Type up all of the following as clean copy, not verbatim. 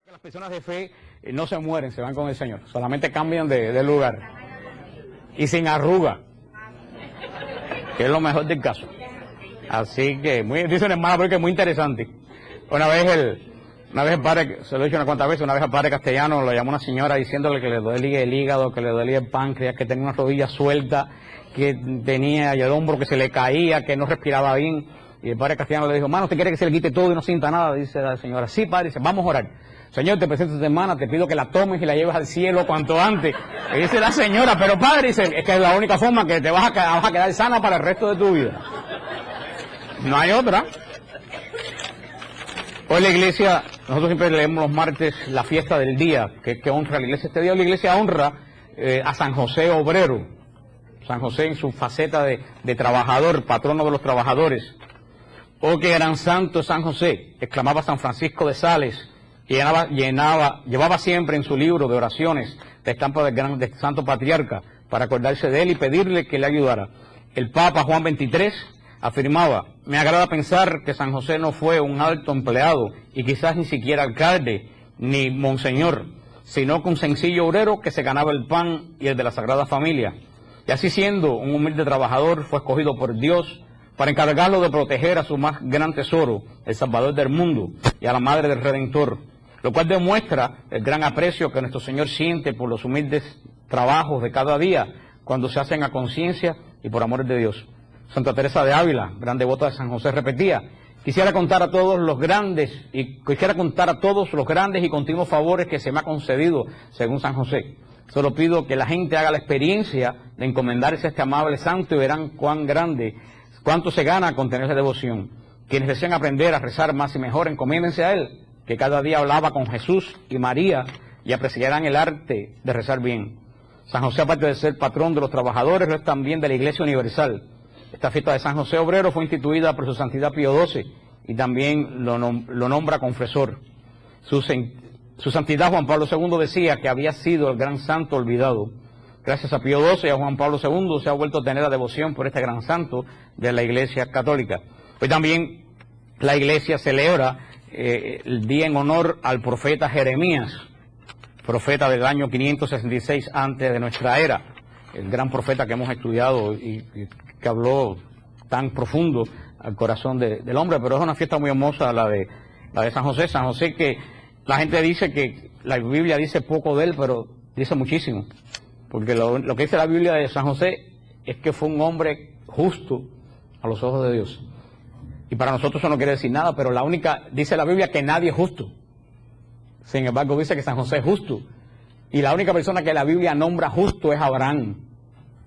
Las personas de fe no se mueren, se van con el Señor, solamente cambian de lugar y sin arruga, que es lo mejor del caso. Así que, dice un hermano porque es muy interesante. Una vez el padre, se lo he dicho unas cuantas veces, una vez al padre Castellano lo llamó una señora diciéndole que le dolía el hígado, que le dolía el páncreas, que tenía una rodilla suelta, que tenía el hombro que se le caía, que no respiraba bien. Y el padre Castellano le dijo: "Mano, ¿usted quiere que se le quite todo y no sienta nada?" Dice la señora: "Sí, padre." Dice: "Vamos a orar. Señor, te presento esta hermana, te pido que la tomes y la lleves al cielo cuanto antes." Y dice la señora: "Pero padre," dice, "es que es la única forma que te vas a quedar sana para el resto de tu vida. No hay otra." Hoy la iglesia, nosotros siempre leemos los martes la fiesta del día, que honra la iglesia. Este día la iglesia honra a San José Obrero. San José en su faceta de trabajador, patrono de los trabajadores. "Oh, qué gran santo San José", exclamaba San Francisco de Sales, que llevaba siempre en su libro de oraciones la estampa del santo patriarca para acordarse de él y pedirle que le ayudara. El Papa Juan XXIII afirmaba: "Me agrada pensar que San José no fue un alto empleado y quizás ni siquiera alcalde ni monseñor, sino que un sencillo obrero que se ganaba el pan y el de la Sagrada Familia. Y así, siendo un humilde trabajador, fue escogido por Dios para encargarlo de proteger a su más gran tesoro, el Salvador del mundo, y a la Madre del Redentor, lo cual demuestra el gran aprecio que nuestro Señor siente por los humildes trabajos de cada día cuando se hacen a conciencia y por amor de Dios." Santa Teresa de Ávila, gran devota de San José, repetía: quisiera contar a todos los grandes y continuos favores que se me ha concedido según San José. Solo pido que la gente haga la experiencia de encomendarse a este amable santo y verán cuánto se gana con tener esa devoción. Quienes desean aprender a rezar más y mejor, encomiéndense a él, que cada día hablaba con Jesús y María, y apreciarán el arte de rezar bien. San José, aparte de ser patrón de los trabajadores, lo es también de la Iglesia Universal. Esta fiesta de San José Obrero fue instituida por su Santidad Pío XII y también lo nombra confesor. Su Santidad Juan Pablo II decía que había sido el gran santo olvidado. Gracias a Pío XII y a Juan Pablo II se ha vuelto a tener la devoción por este gran santo de la Iglesia Católica. Hoy también la Iglesia celebra el día en honor al profeta Jeremías, profeta del año 566 antes de nuestra era, el gran profeta que hemos estudiado y que habló tan profundo al corazón del hombre. Pero es una fiesta muy hermosa la de San José. San José, que la gente dice que la Biblia dice poco de él, pero dice muchísimo, porque lo que dice la Biblia de San José es que fue un hombre justo a los ojos de Dios. Y para nosotros eso no quiere decir nada, pero dice la Biblia que nadie es justo. Sin embargo, dice que San José es justo. Y la única persona que la Biblia nombra justo es Abraham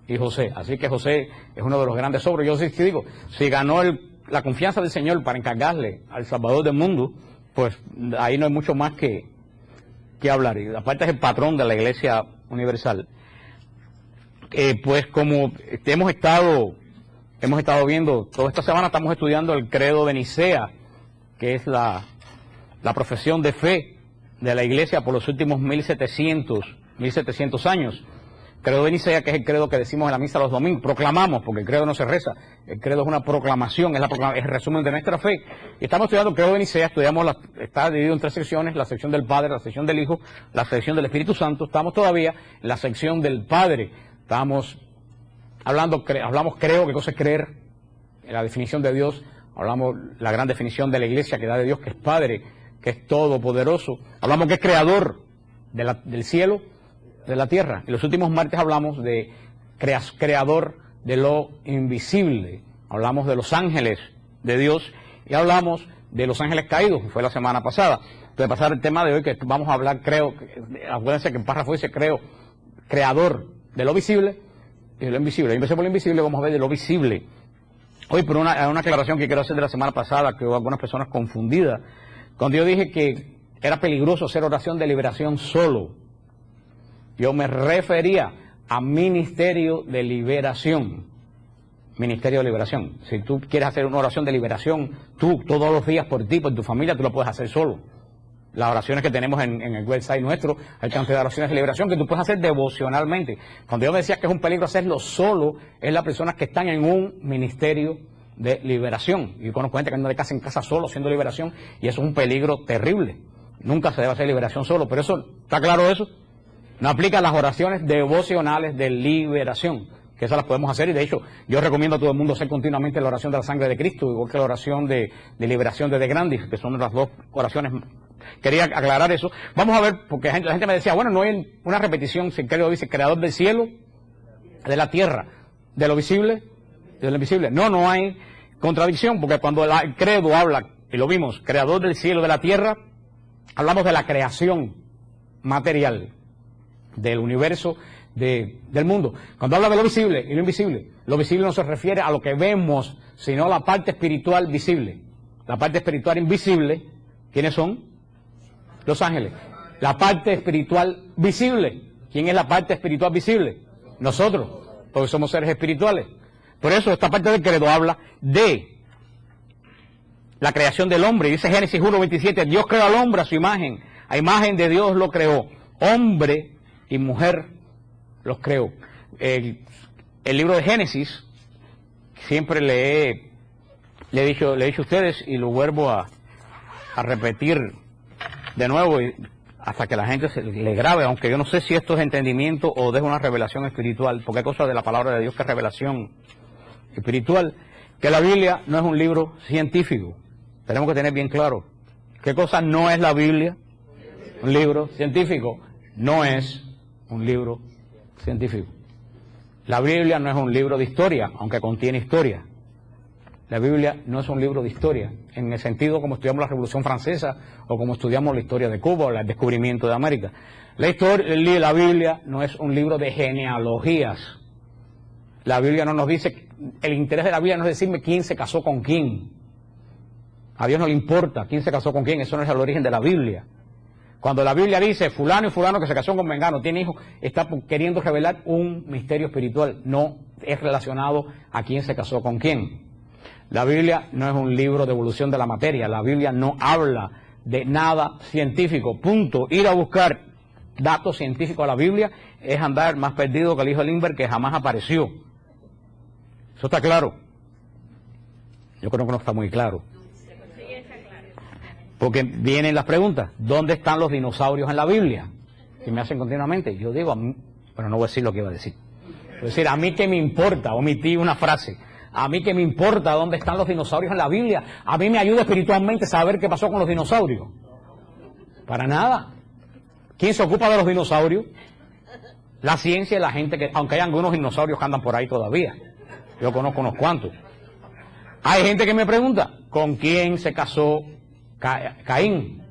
y José. Así que José es uno de los grandes obreros. Yo sí digo, si ganó la confianza del Señor para encargarle al Salvador del mundo, pues ahí no hay mucho más que hablar. Y aparte es el patrón de la Iglesia Universal. Pues como hemos estado viendo, toda esta semana estamos estudiando el credo de Nicea, que es la profesión de fe de la Iglesia por los últimos 1700 años. Credo de Nicea, que es el credo que decimos en la misa los domingos, proclamamos, porque el credo no se reza, el credo es una proclamación, es el resumen de nuestra fe. Y estamos estudiando el credo de Nicea, está dividido en 3 secciones: la sección del Padre, la sección del Hijo, la sección del Espíritu Santo. Estamos todavía en la sección del Padre. Hablamos, creo, qué cosa es creer, la definición de Dios. Hablamos la gran definición de la Iglesia que da de Dios, que es Padre, que es todopoderoso. Hablamos que es creador del cielo, de la tierra. Y los últimos martes hablamos de creador de lo invisible. Hablamos de los ángeles de Dios y hablamos de los ángeles caídos, fue la semana pasada. Entonces, pasar el tema de hoy, que vamos a hablar, acuérdense que el párrafo dice creador de lo visible y de lo invisible. Y empecé por lo invisible, vamos a ver de lo visible. Hoy, por una aclaración que quiero hacer de la semana pasada, que hubo algunas personas confundidas. Cuando yo dije que era peligroso hacer oración de liberación solo, yo me refería a ministerio de liberación. Ministerio de liberación. Si tú quieres hacer una oración de liberación, tú, todos los días por ti, por tu familia, tú lo puedes hacer solo. Las oraciones que tenemos en el website nuestro, hay cantidad de oraciones de liberación que tú puedes hacer devocionalmente. Cuando yo me decía que es un peligro hacerlo solo, es las personas que están en un ministerio de liberación. Y conozco gente que anda de casa en casa solo haciendo liberación, y eso es un peligro terrible. Nunca se debe hacer liberación solo, pero eso, ¿está claro eso? No aplica a las oraciones devocionales de liberación, que esas las podemos hacer, y de hecho yo recomiendo a todo el mundo hacer continuamente la oración de la sangre de Cristo, igual que la oración de liberación de Grandis, que son las dos oraciones. Quería aclarar eso. Vamos a ver, porque la gente me decía, bueno, no hay una repetición, si el credo dice creador del cielo, de la tierra, de lo visible y de lo invisible. No hay contradicción, porque cuando el credo habla, y lo vimos, creador del cielo y de la tierra, hablamos de la creación material del universo, del mundo. Cuando habla de lo visible y lo invisible no se refiere a lo que vemos, sino a la parte espiritual visible. La parte espiritual invisible, ¿quiénes son? Los ángeles. La parte espiritual visible, ¿quién es la parte espiritual visible? Nosotros, porque somos seres espirituales. Por eso esta parte del credo habla de la creación del hombre. Dice Génesis 1:27, Dios creó al hombre a su imagen. A imagen de Dios lo creó. Hombre y mujer los creó. El libro de Génesis, siempre le he dicho a ustedes, y lo vuelvo a repetir de nuevo, hasta que la gente se le grabe, aunque yo no sé si esto es entendimiento o es una revelación espiritual, porque hay cosas de la palabra de Dios que es revelación espiritual, que la Biblia no es un libro científico. Tenemos que tener bien claro qué cosa no es la Biblia. Un libro científico no es un libro científico. La Biblia no es un libro de historia, aunque contiene historia. La Biblia no es un libro de historia, en el sentido como estudiamos la Revolución Francesa o como estudiamos la historia de Cuba o el descubrimiento de América. La Biblia no es un libro de genealogías. La Biblia no nos dice, el interés de la Biblia no es decirme quién se casó con quién. A Dios no le importa quién se casó con quién, eso no es el origen de la Biblia. Cuando la Biblia dice fulano y fulano que se casó con mengano, tiene hijos, está queriendo revelar un misterio espiritual, no es relacionado a quién se casó con quién. La Biblia no es un libro de evolución de la materia, la Biblia no habla de nada científico, punto. Ir a buscar datos científicos a la Biblia es andar más perdido que el hijo de Lindbergh, que jamás apareció. Eso está claro. Yo creo que no está muy claro. Porque vienen las preguntas, ¿dónde están los dinosaurios en la Biblia? Que me hacen continuamente. Yo digo, pero no voy a decir lo que iba a decir. Es decir, a mí que me importa, omití una frase. A mí que me importa dónde están los dinosaurios en la Biblia. A mí me ayuda espiritualmente saber qué pasó con los dinosaurios. Para nada. ¿Quién se ocupa de los dinosaurios? La ciencia y la gente que, aunque hay algunos dinosaurios que andan por ahí todavía. Yo conozco unos cuantos. Hay gente que me pregunta, ¿con quién se casó Caín?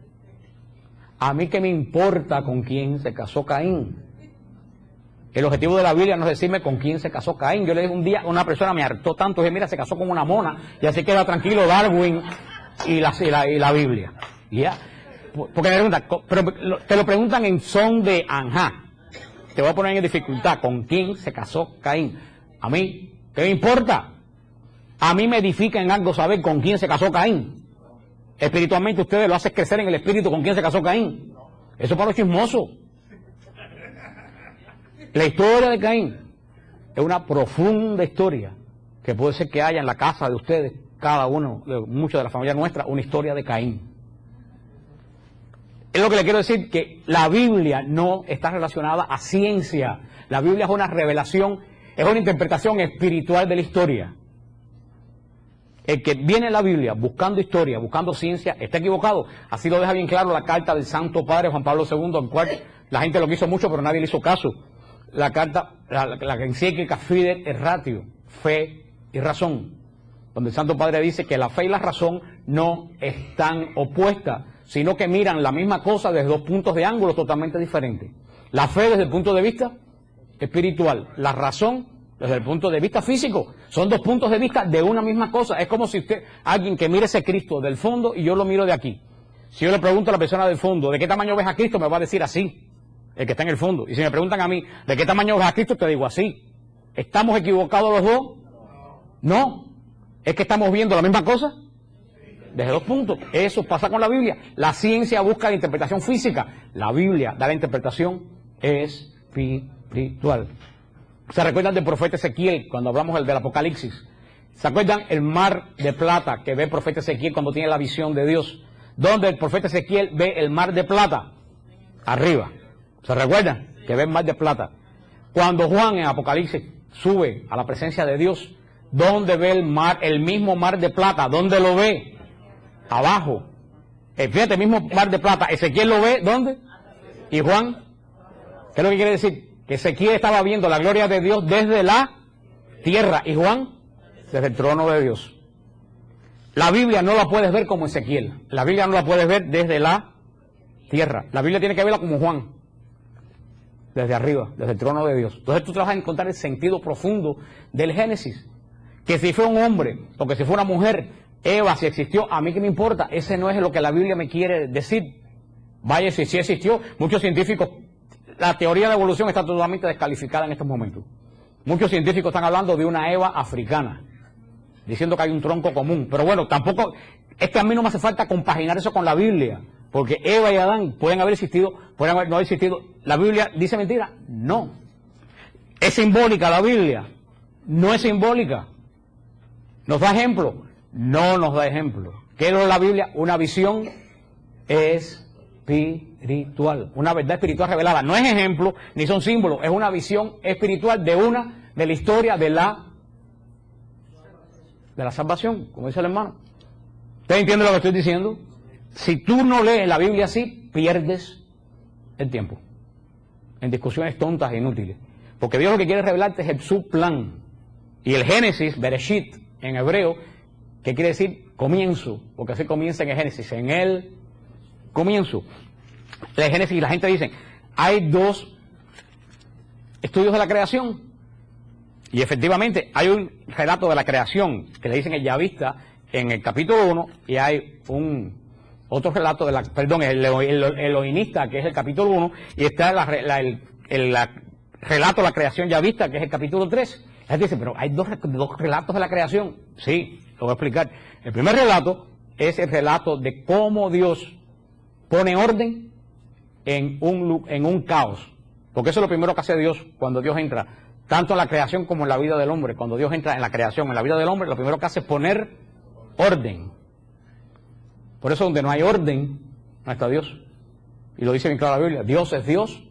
A mí que me importa con quién se casó Caín. El objetivo de la Biblia no es decirme con quién se casó Caín. Yo le dije un día a una persona, me hartó tanto, dije, mira, se casó con una mona, y así queda tranquilo Darwin y la Biblia. Ya. Porque me preguntan, pero te lo preguntan en son de anjá. Te voy a poner en dificultad, ¿con quién se casó Caín? A mí, ¿qué me importa? A mí me edifica en algo saber con quién se casó Caín. Espiritualmente ustedes lo hacen crecer en el espíritu con quién se casó Caín. Eso es para los chismosos. La historia de Caín es una profunda historia que puede ser que haya en la casa de ustedes, cada uno, muchos de la familia nuestra, una historia de Caín. Es lo que le quiero decir, que la Biblia no está relacionada a ciencia. La Biblia es una revelación, es una interpretación espiritual de la historia. El que viene en la Biblia buscando historia, buscando ciencia, está equivocado. Así lo deja bien claro la carta del Santo Padre Juan Pablo II, en cual la gente lo quiso mucho, pero nadie le hizo caso. La carta, la encíclica Fides et Ratio, fe y razón, donde el Santo Padre dice que la fe y la razón no están opuestas, sino que miran la misma cosa desde dos puntos de ángulo totalmente diferentes. La fe desde el punto de vista espiritual, la razón desde el punto de vista físico. Son dos puntos de vista de una misma cosa. Es como si usted, alguien que mire ese Cristo del fondo y yo lo miro de aquí. Si yo le pregunto a la persona del fondo, ¿de qué tamaño ves a Cristo? Me va a decir así, el que está en el fondo. Y si me preguntan a mí, ¿de qué tamaño ves a Cristo? Te digo así. ¿Estamos equivocados los dos? No. ¿Es que estamos viendo la misma cosa? Desde dos puntos. Eso pasa con la Biblia. La ciencia busca la interpretación física. La Biblia da la interpretación espiritual. ¿Se recuerdan del profeta Ezequiel cuando hablamos del Apocalipsis? ¿Se acuerdan el mar de plata que ve el profeta Ezequiel cuando tiene la visión de Dios? donde el profeta Ezequiel ve el mar de plata, arriba. ¿Se recuerdan? Que ve el mar de plata. Cuando Juan en Apocalipsis sube a la presencia de Dios, ¿dónde ve el mar, el mismo mar de plata? ¿Dónde lo ve? Abajo. Fíjate, el mismo mar de plata. Ezequiel lo ve, ¿dónde? ¿Y Juan? ¿Qué es lo que quiere decir? Que Ezequiel estaba viendo la gloria de Dios desde la tierra. ¿Y Juan? Desde el trono de Dios. La Biblia no la puedes ver como Ezequiel. La Biblia no la puedes ver desde la tierra. La Biblia tiene que verla como Juan. Desde arriba, desde el trono de Dios. Entonces tú te vas a encontrar el sentido profundo del Génesis. Que si fue un hombre, o que si fue una mujer, Eva, si existió, a mí qué me importa. Ese no es lo que la Biblia me quiere decir. Vaya, si sí existió. Muchos científicos, la teoría de la evolución está totalmente descalificada en estos momentos. Muchos científicos están hablando de una Eva africana, diciendo que hay un tronco común. Pero bueno, tampoco, es que a mí no me hace falta compaginar eso con la Biblia. Porque Eva y Adán pueden haber existido, pueden haber no haber existido. ¿La Biblia dice mentira? No. ¿Es simbólica la Biblia? No es simbólica. ¿Nos da ejemplo? No nos da ejemplo. ¿Qué es la Biblia? Una visión espiritual. Una verdad espiritual revelada. No es ejemplo, ni son símbolos. Es una visión espiritual de la historia de la salvación, como dice el hermano. ¿Usted entiende lo que estoy diciendo? Si tú no lees la Biblia así, pierdes el tiempo en discusiones tontas e inútiles. Porque Dios lo que quiere revelarte es su plan. Y el Génesis, Bereshit, en hebreo, que quiere decir comienzo, porque así comienza en el Génesis, en el comienzo. El Génesis, y la gente dice, hay dos estudios de la creación. Y efectivamente, hay un relato de la creación, que le dicen el Yavista, en el capítulo 1, y hay otro relato el elohinista, que es el capítulo 1, y está el relato de la creación yavista, que es el capítulo 3. La gente dice, pero hay dos relatos de la creación. Sí, lo voy a explicar. El primer relato es el relato de cómo Dios pone orden en un caos. Porque eso es lo primero que hace Dios cuando Dios entra, tanto en la creación como en la vida del hombre. Cuando Dios entra en la creación, en la vida del hombre, lo primero que hace es poner orden. Por eso donde no hay orden, no está Dios. Y lo dice bien claro la Biblia, Dios es Dios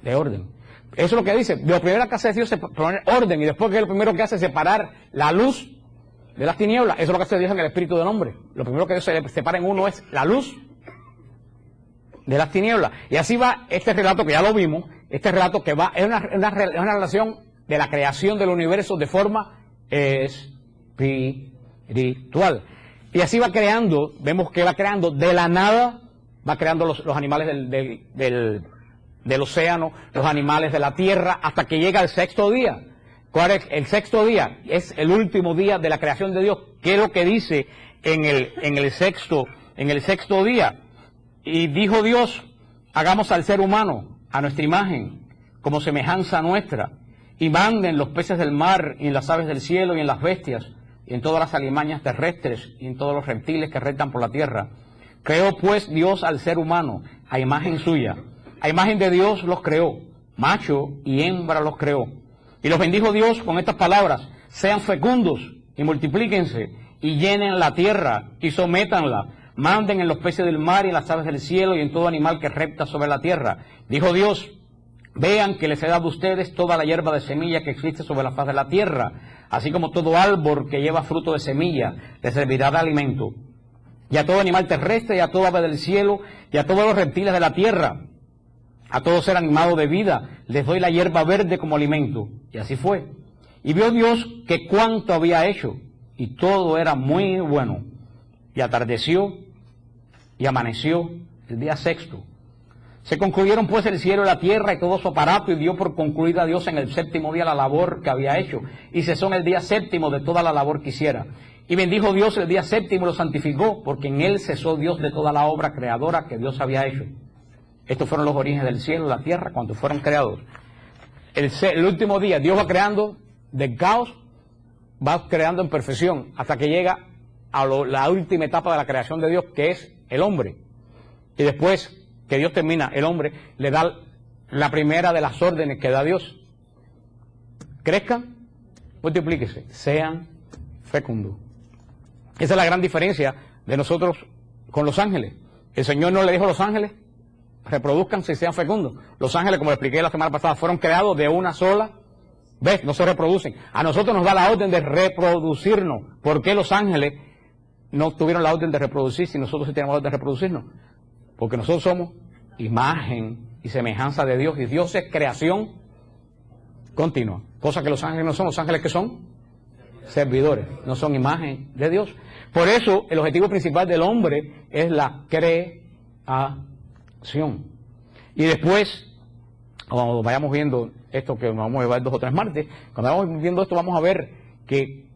de orden. Eso es lo que dice, lo primero que hace Dios es poner orden, y después que lo primero que hace es separar la luz de las tinieblas. Eso es lo que hace Dios en el espíritu del hombre. Lo primero que Dios se separa en uno es la luz de las tinieblas. Y así va este relato que ya lo vimos, este relato que va, es una relación de la creación del universo de forma espiritual. Y así va creando, vemos que va creando de la nada, va creando los animales del océano, los animales de la tierra, hasta que llega el sexto día. ¿Cuál es el sexto día? Es el último día de la creación de Dios. ¿Qué es lo que dice en el sexto día? Y dijo Dios, hagamos al ser humano a nuestra imagen, como semejanza nuestra, y manden los peces del mar, y en las aves del cielo, y en las bestias, y en todas las alimañas terrestres, y en todos los reptiles que rectan por la tierra. Creó pues Dios al ser humano, a imagen suya. A imagen de Dios los creó, macho y hembra los creó. Y los bendijo Dios con estas palabras, sean fecundos y multiplíquense, y llenen la tierra, y sométanla, manden en los peces del mar, y en las aves del cielo, y en todo animal que repta sobre la tierra. Dijo Dios, vean que les he dado a ustedes toda la hierba de semilla que existe sobre la faz de la tierra, así como todo árbol que lleva fruto de semilla, les servirá de alimento. Y a todo animal terrestre, y a toda ave del cielo, y a todos los reptiles de la tierra, a todo ser animado de vida, les doy la hierba verde como alimento. Y así fue. Y vio Dios que cuánto había hecho, y todo era muy bueno. Y atardeció, y amaneció el día sexto. Se concluyeron pues el cielo y la tierra y todo su aparato, y dio por concluida Dios en el séptimo día la labor que había hecho, y cesó en el día séptimo de toda la labor que hiciera. Y bendijo Dios el día séptimo y lo santificó, porque en él cesó Dios de toda la obra creadora que Dios había hecho. Estos fueron los orígenes del cielo y la tierra cuando fueron creados. El último día Dios va creando del caos, va creando en perfección, hasta que llega a la última etapa de la creación de Dios, que es el hombre. Y después que Dios termina, el hombre le da la primera de las órdenes que da Dios. Crezcan, multiplíquense, sean fecundos. Esa es la gran diferencia de nosotros con los ángeles. El Señor no le dijo a los ángeles, reproduzcanse y sean fecundos. Los ángeles, como le expliqué la semana pasada, fueron creados de una sola vez, no se reproducen. A nosotros nos da la orden de reproducirnos. ¿Por qué los ángeles no tuvieron la orden de reproducirse si nosotros sí tenemos la orden de reproducirnos? Porque nosotros somos imagen y semejanza de Dios, y Dios es creación continua, cosa que los ángeles no son. Los ángeles, que son servidores, no son imagen de Dios. Por eso el objetivo principal del hombre es la creación. Y después, cuando vayamos viendo esto, que nos vamos a llevar 2 o 3 martes, cuando vayamos viendo esto vamos a ver que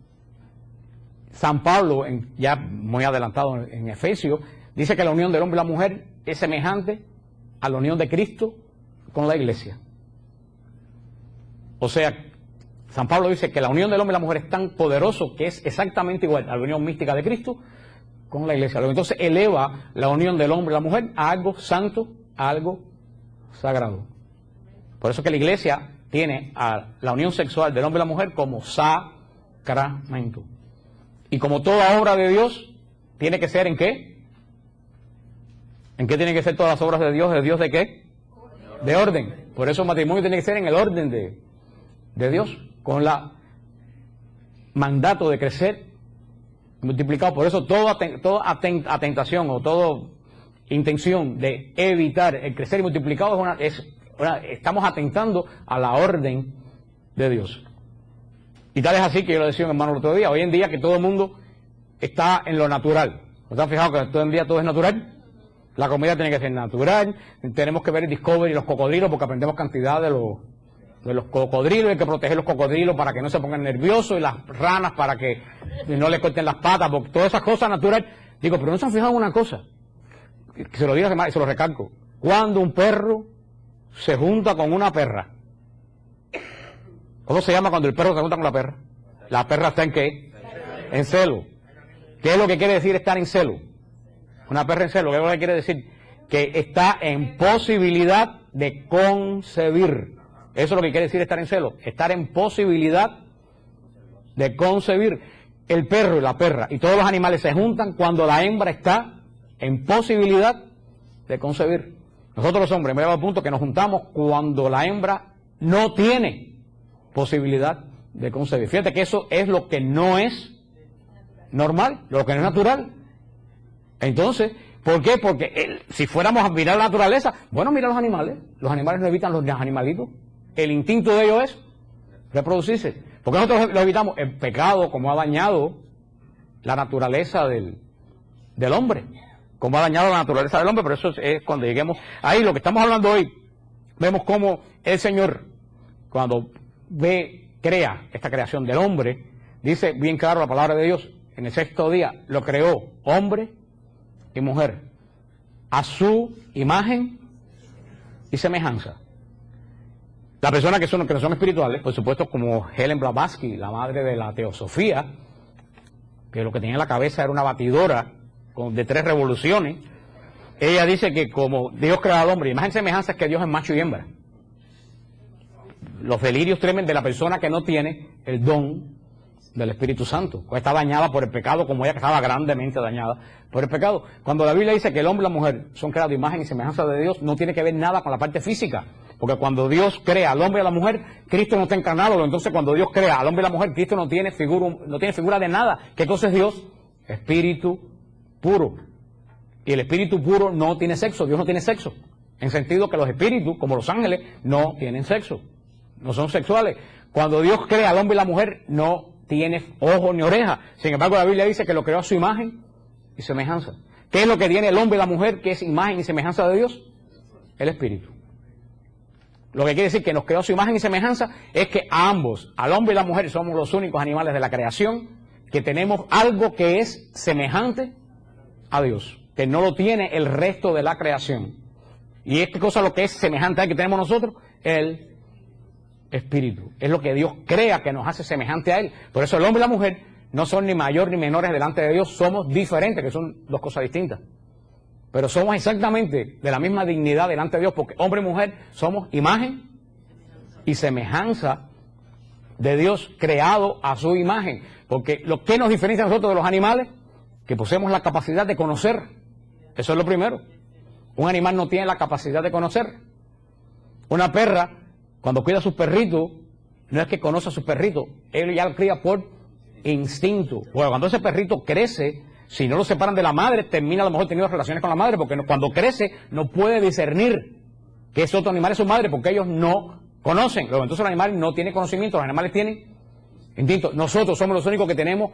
San Pablo, ya muy adelantado en Efesios, dice que la unión del hombre y la mujer es semejante a la unión de Cristo con la iglesia. O sea, San Pablo dice que la unión del hombre y la mujer es tan poderoso que es exactamente igual a la unión mística de Cristo con la iglesia. Entonces eleva la unión del hombre y la mujer a algo santo, a algo sagrado. Por eso que la iglesia tiene a la unión sexual del hombre y la mujer como sacramento. Y como toda obra de Dios, tiene que ser ¿en qué? ¿En qué tienen que ser todas las obras de Dios? ¿De Dios de qué? De orden. Por eso el matrimonio tiene que ser en el orden de Dios, con la mandato de crecer multiplicado. Por eso toda tentación o toda intención de evitar el crecer y multiplicado estamos atentando a la orden de Dios. Y tal es así que yo lo decía, hermano, el otro día, hoy en día que todo el mundo está en lo natural. ¿No te has fijado que hoy en día todo es natural? La comida tiene que ser natural, tenemos que ver el Discovery y los cocodrilos porque aprendemos cantidad de los cocodrilos, hay que proteger los cocodrilos para que no se pongan nerviosos, y las ranas para que no le corten las patas, porque todas esas cosas naturales. Digo, pero no se han fijado en una cosa, que se lo digo y se lo recalco. Cuando un perro se junta con una perra, ¿cómo se llama cuando el perro se junta con la perra? La perra está ¿en qué? En celo. ¿Qué es lo que quiere decir estar en celo? Una perra en celo, ¿qué es lo que quiere decir? Que está en posibilidad de concebir. Eso es lo que quiere decir estar en celo, estar en posibilidad de concebir. El perro y la perra y todos los animales se juntan cuando la hembra está en posibilidad de concebir. Nosotros los hombres, me lleva al punto que nos juntamos cuando la hembra no tiene posibilidad de concebir. Fíjate que eso es lo que no es normal, lo que no es natural. Entonces, ¿por qué? Porque si fuéramos a mirar la naturaleza, bueno, mira los animales no evitan los animalitos. El instinto de ellos es reproducirse. ¿Por qué nosotros lo evitamos? El pecado, como ha dañado la naturaleza del hombre. Como ha dañado la naturaleza del hombre, pero eso es cuando lleguemos ahí. Lo que estamos hablando hoy, vemos cómo el Señor, cuando crea esta creación del hombre, dice bien claro la palabra de Dios, en el 6º día lo creó hombre y mujer, a su imagen y semejanza. Las personas que no son espirituales, por supuesto, como Helen Blavatsky, la madre de la teosofía, que lo que tenía en la cabeza era una batidora de 3 revoluciones, ella dice que como Dios crea al hombre, imagen y semejanza es que Dios es macho y hembra. Los delirios tremendos de la persona que no tiene el don del Espíritu Santo, pues está dañada por el pecado, como ella que estaba grandemente dañada por el pecado. Cuando la Biblia dice que el hombre y la mujer son creados de imagen y semejanza de Dios, no tiene que ver nada con la parte física, porque cuando Dios crea al hombre y a la mujer, Cristo no está encarnado. Entonces cuando Dios crea al hombre y a la mujer, Cristo no tiene figura de nada. ¿Qué cosa es Dios? Espíritu puro. Y el espíritu puro no tiene sexo. Dios no tiene sexo, en sentido que los espíritus, como los ángeles, no tienen sexo, no son sexuales. Cuando Dios crea al hombre y la mujer, no tiene ojo ni oreja. Sin embargo, la Biblia dice que lo creó a su imagen y semejanza. ¿Qué es lo que tiene el hombre y la mujer que es imagen y semejanza de Dios? El espíritu. Lo que quiere decir que nos creó a su imagen y semejanza es que a ambos, al hombre y la mujer, somos los únicos animales de la creación que tenemos algo que es semejante a Dios, que no lo tiene el resto de la creación. ¿Y es qué cosa lo que es semejante a él que tenemos nosotros? El espíritu. Es lo que Dios crea que nos hace semejante a él. Por eso el hombre y la mujer no son ni mayor ni menores delante de Dios, somos diferentes, que son 2 cosas distintas. Pero somos exactamente de la misma dignidad delante de Dios, porque hombre y mujer somos imagen y semejanza de Dios, creado a su imagen. Porque lo que nos diferencia a nosotros de los animales, que poseemos la capacidad de conocer Eso es lo primero. Un animal no tiene la capacidad de conocer. Una perra, cuando cuida a sus perritos, no es que conoce a sus perritos, él ya lo cría por instinto. Bueno, cuando ese perrito crece, si no lo separan de la madre, termina a lo mejor teniendo relaciones con la madre, porque cuando crece no puede discernir que ese otro animal es su madre, porque ellos no conocen. Luego, entonces el animal no tiene conocimiento, los animales tienen instinto. Nosotros somos los únicos que tenemos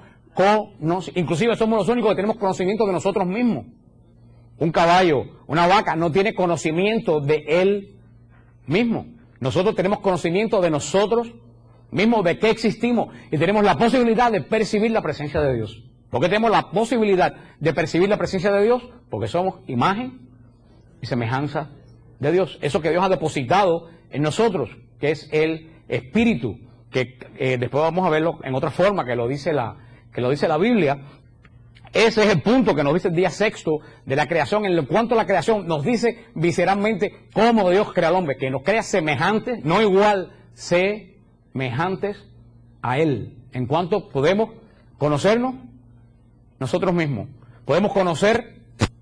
inclusive somos los únicos que tenemos conocimiento de nosotros mismos. Un caballo, una vaca no tiene conocimiento de él mismo. Nosotros tenemos conocimiento de nosotros mismos, de qué existimos, y tenemos la posibilidad de percibir la presencia de Dios. ¿Por qué tenemos la posibilidad de percibir la presencia de Dios? Porque somos imagen y semejanza de Dios. Eso que Dios ha depositado en nosotros, que es el Espíritu, que después vamos a verlo en otra forma, que lo dice la Biblia. Ese es el punto que nos dice el día sexto de la creación. En cuanto a la creación, nos dice visceralmente cómo Dios crea al hombre, que nos crea semejantes, no igual, semejantes a Él. En cuanto podemos conocernos nosotros mismos, podemos conocer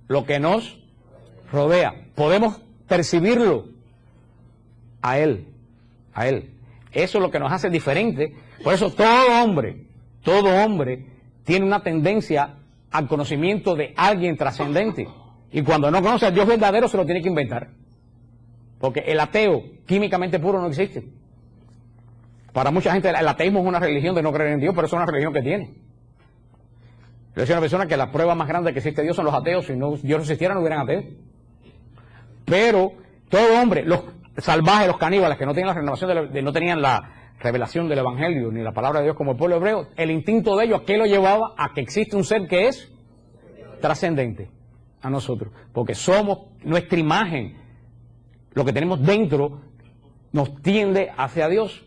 lo que nos rodea, podemos percibirlo a Él, a Él. Eso es lo que nos hace diferente. Por eso todo hombre tiene una tendencia al conocimiento de alguien trascendente. Y cuando no conoce al Dios verdadero, se lo tiene que inventar. Porque el ateo, químicamente puro, no existe. Para mucha gente, el ateísmo es una religión de no creer en Dios, pero es una religión que tiene. Yo decía a una persona que la prueba más grande que existe Dios son los ateos. Si no, Dios no existiera, no hubieran ateos. Pero todo hombre, los salvajes, los caníbales, que no tenían la renovación no tenían la revelación del Evangelio, ni la palabra de Dios como el pueblo hebreo, el instinto de ellos, ¿a qué lo llevaba? A que existe un ser que es trascendente a nosotros. Porque somos nuestra imagen, lo que tenemos dentro nos tiende hacia Dios.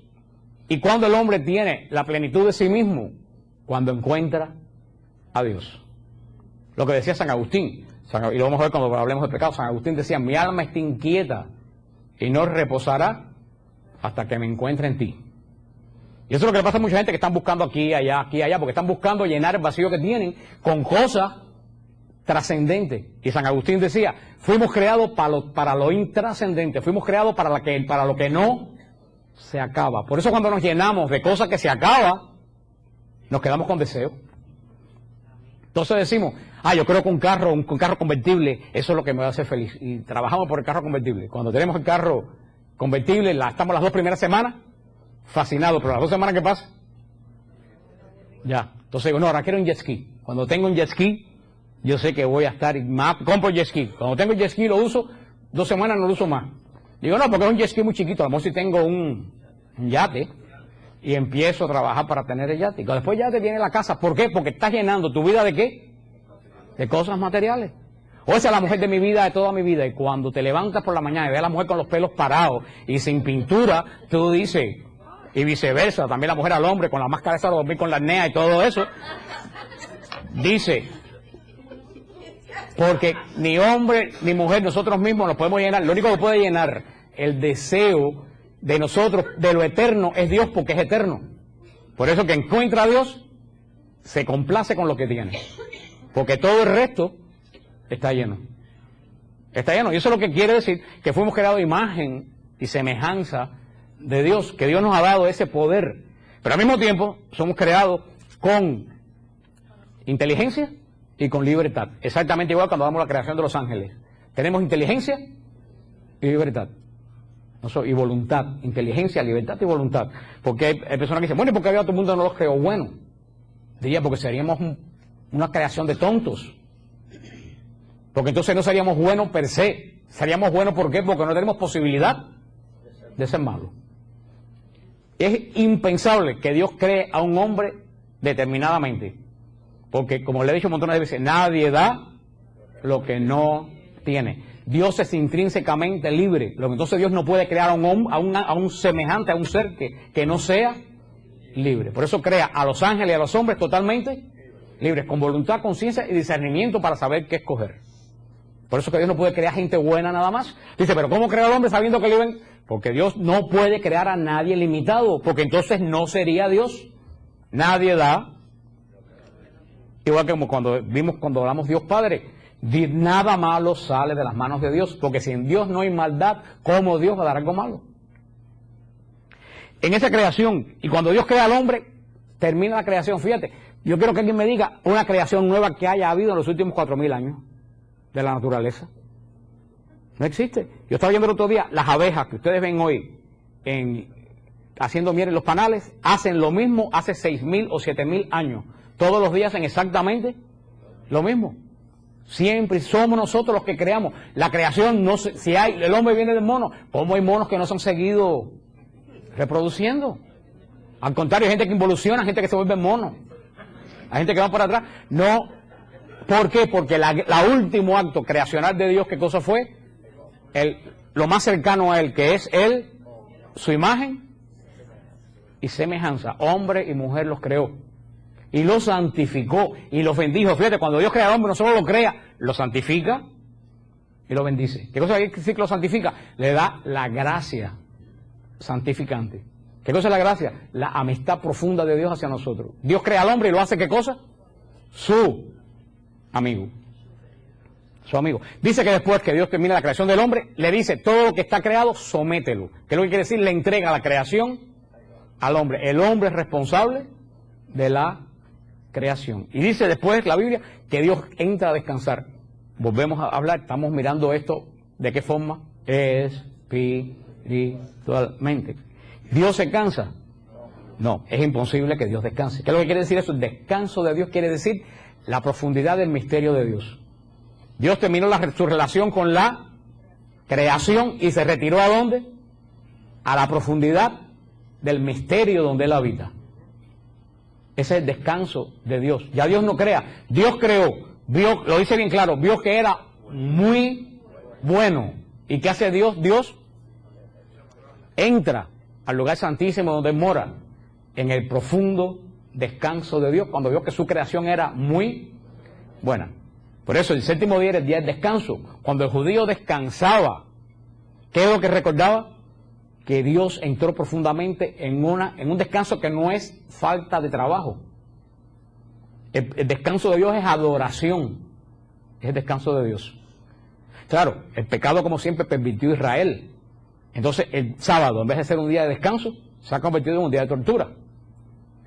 Y cuando el hombre tiene la plenitud de sí mismo, cuando encuentra a Dios. Lo que decía San Agustín, y lo vamos a ver cuando hablemos de pecado. San Agustín decía: mi alma está inquieta y no reposará hasta que me encuentre en ti. Y eso es lo que le pasa a mucha gente que están buscando aquí, allá, porque están buscando llenar el vacío que tienen con cosas trascendentes. Y San Agustín decía: fuimos creados para lo intrascendente, fuimos creados para lo que no se acaba. Por eso cuando nos llenamos de cosas que se acaban, nos quedamos con deseo. Entonces decimos: yo creo que un carro convertible, eso es lo que me va a hacer feliz. Y trabajamos por el carro convertible. Cuando tenemos el carro convertible, estamos las 2 primeras semanas fascinados, pero las 2 semanas que pasan, ya. Entonces digo: no, ahora quiero un jet ski. Cuando tengo un jet ski, yo sé que voy a estar, compro el jet ski. Cuando tengo el jet ski lo uso, 2 semanas no lo uso más. Digo: no, porque es un jet ski muy chiquito, a lo mejor si tengo un yate, y empiezo a trabajar para tener el yate. Y después ya te viene la casa. ¿Por qué? Porque estás llenando tu vida ¿de qué? De cosas materiales. O esa es la mujer de mi vida, de toda mi vida. Y cuando te levantas por la mañana y ves a la mujer con los pelos parados y sin pintura, tú dices, y viceversa, también la mujer al hombre con la máscara esa de dormir con la apnea y todo eso, dice, porque ni hombre ni mujer, nosotros mismos nos podemos llenar. Lo único que puede llenar el deseo de nosotros, de lo eterno, es Dios, porque es eterno. Por eso que encuentra a Dios, se complace con lo que tiene. Porque todo el resto está lleno. Está lleno. Y eso es lo que quiere decir que fuimos creados imagen y semejanza de Dios, que Dios nos ha dado ese poder. Pero al mismo tiempo somos creados con inteligencia y con libertad. Exactamente igual cuando damos la creación de los ángeles. Tenemos inteligencia y libertad. Y voluntad, inteligencia, libertad y voluntad. Porque hay personas que dicen: bueno, ¿y por qué Dios a todo el mundo no los creó? Bueno, diría porque seríamos una creación de tontos. Porque entonces no seríamos buenos per se. Seríamos buenos, ¿por qué? Porque no tenemos posibilidad de ser malos. Es impensable que Dios cree a un hombre determinadamente. Porque, como le he dicho un montón de veces, nadie da lo que no tiene. Dios es intrínsecamente libre. Entonces Dios no puede crear a un semejante, a un ser que no sea libre. Por eso crea a los ángeles y a los hombres totalmente libres, con voluntad, conciencia y discernimiento para saber qué escoger. Por eso que Dios no puede crear gente buena nada más. Dice: pero ¿cómo crea al hombre sabiendo que libre? Porque Dios no puede crear a nadie limitado, porque entonces no sería Dios. Nadie da. Igual que como cuando hablamos Dios Padre, Nada malo sale de las manos de Dios, porque si en Dios no hay maldad, ¿cómo Dios va a dar algo malo? En esa creación, y cuando Dios crea al hombre, termina la creación. Fíjate, yo quiero que alguien me diga una creación nueva que haya habido en los últimos 4000 años de la naturaleza. No existe. Yo estaba viendo el otro día, las abejas que ustedes ven hoy haciendo miel en los panales, hacen lo mismo hace 6000 o 7000 años. Todos los días hacen exactamente lo mismo. Siempre somos nosotros los que creamos. La creación, no sé, si el hombre viene del mono, ¿cómo hay monos que no se han seguido reproduciendo? Al contrario, hay gente que involuciona, gente que se vuelve mono. Hay gente que va para atrás. No. ¿Por qué? Porque la último acto creacional de Dios, ¿qué cosa fue? Lo más cercano a Él, que es Él, su imagen y semejanza. Hombre y mujer los creó. Y los santificó y los bendijo. Fíjate, cuando Dios crea al hombre, no solo lo crea, lo santifica y lo bendice. ¿Qué cosa quiere decir que lo santifica? Le da la gracia santificante. ¿Qué cosa es la gracia? La amistad profunda de Dios hacia nosotros. Dios crea al hombre y lo hace, ¿qué cosa? Su amigo. Su amigo. Dice que después que Dios termina la creación del hombre, le dice, todo lo que está creado, somételo. ¿Qué es lo que quiere decir? Le entrega la creación al hombre. El hombre es responsable de la creación. Y dice después la Biblia que Dios entra a descansar. Volvemos a hablar, estamos mirando esto, ¿de qué forma? Espiritualmente. ¿Dios se cansa? No, es imposible que Dios descanse. ¿Qué es lo que quiere decir eso? El descanso de Dios quiere decir la profundidad del misterio de Dios. Dios terminó su relación con la creación y se retiró ¿a dónde? A la profundidad del misterio donde Él habita. Ese es el descanso de Dios. Ya Dios no crea. Dios creó. Dios, lo dice bien claro, vio que era muy bueno. ¿Y qué hace Dios? Dios entra al lugar santísimo donde Él mora, en el profundo descanso de Dios, cuando vio que su creación era muy buena. Por eso el séptimo día era el día del descanso. Cuando el judío descansaba, ¿qué es lo que recordaba? Que Dios entró profundamente en un descanso que no es falta de trabajo. El descanso de Dios es adoración. Es el descanso de Dios. Claro, el pecado como siempre permitió Israel. Entonces el sábado, en vez de ser un día de descanso, se ha convertido en un día de tortura.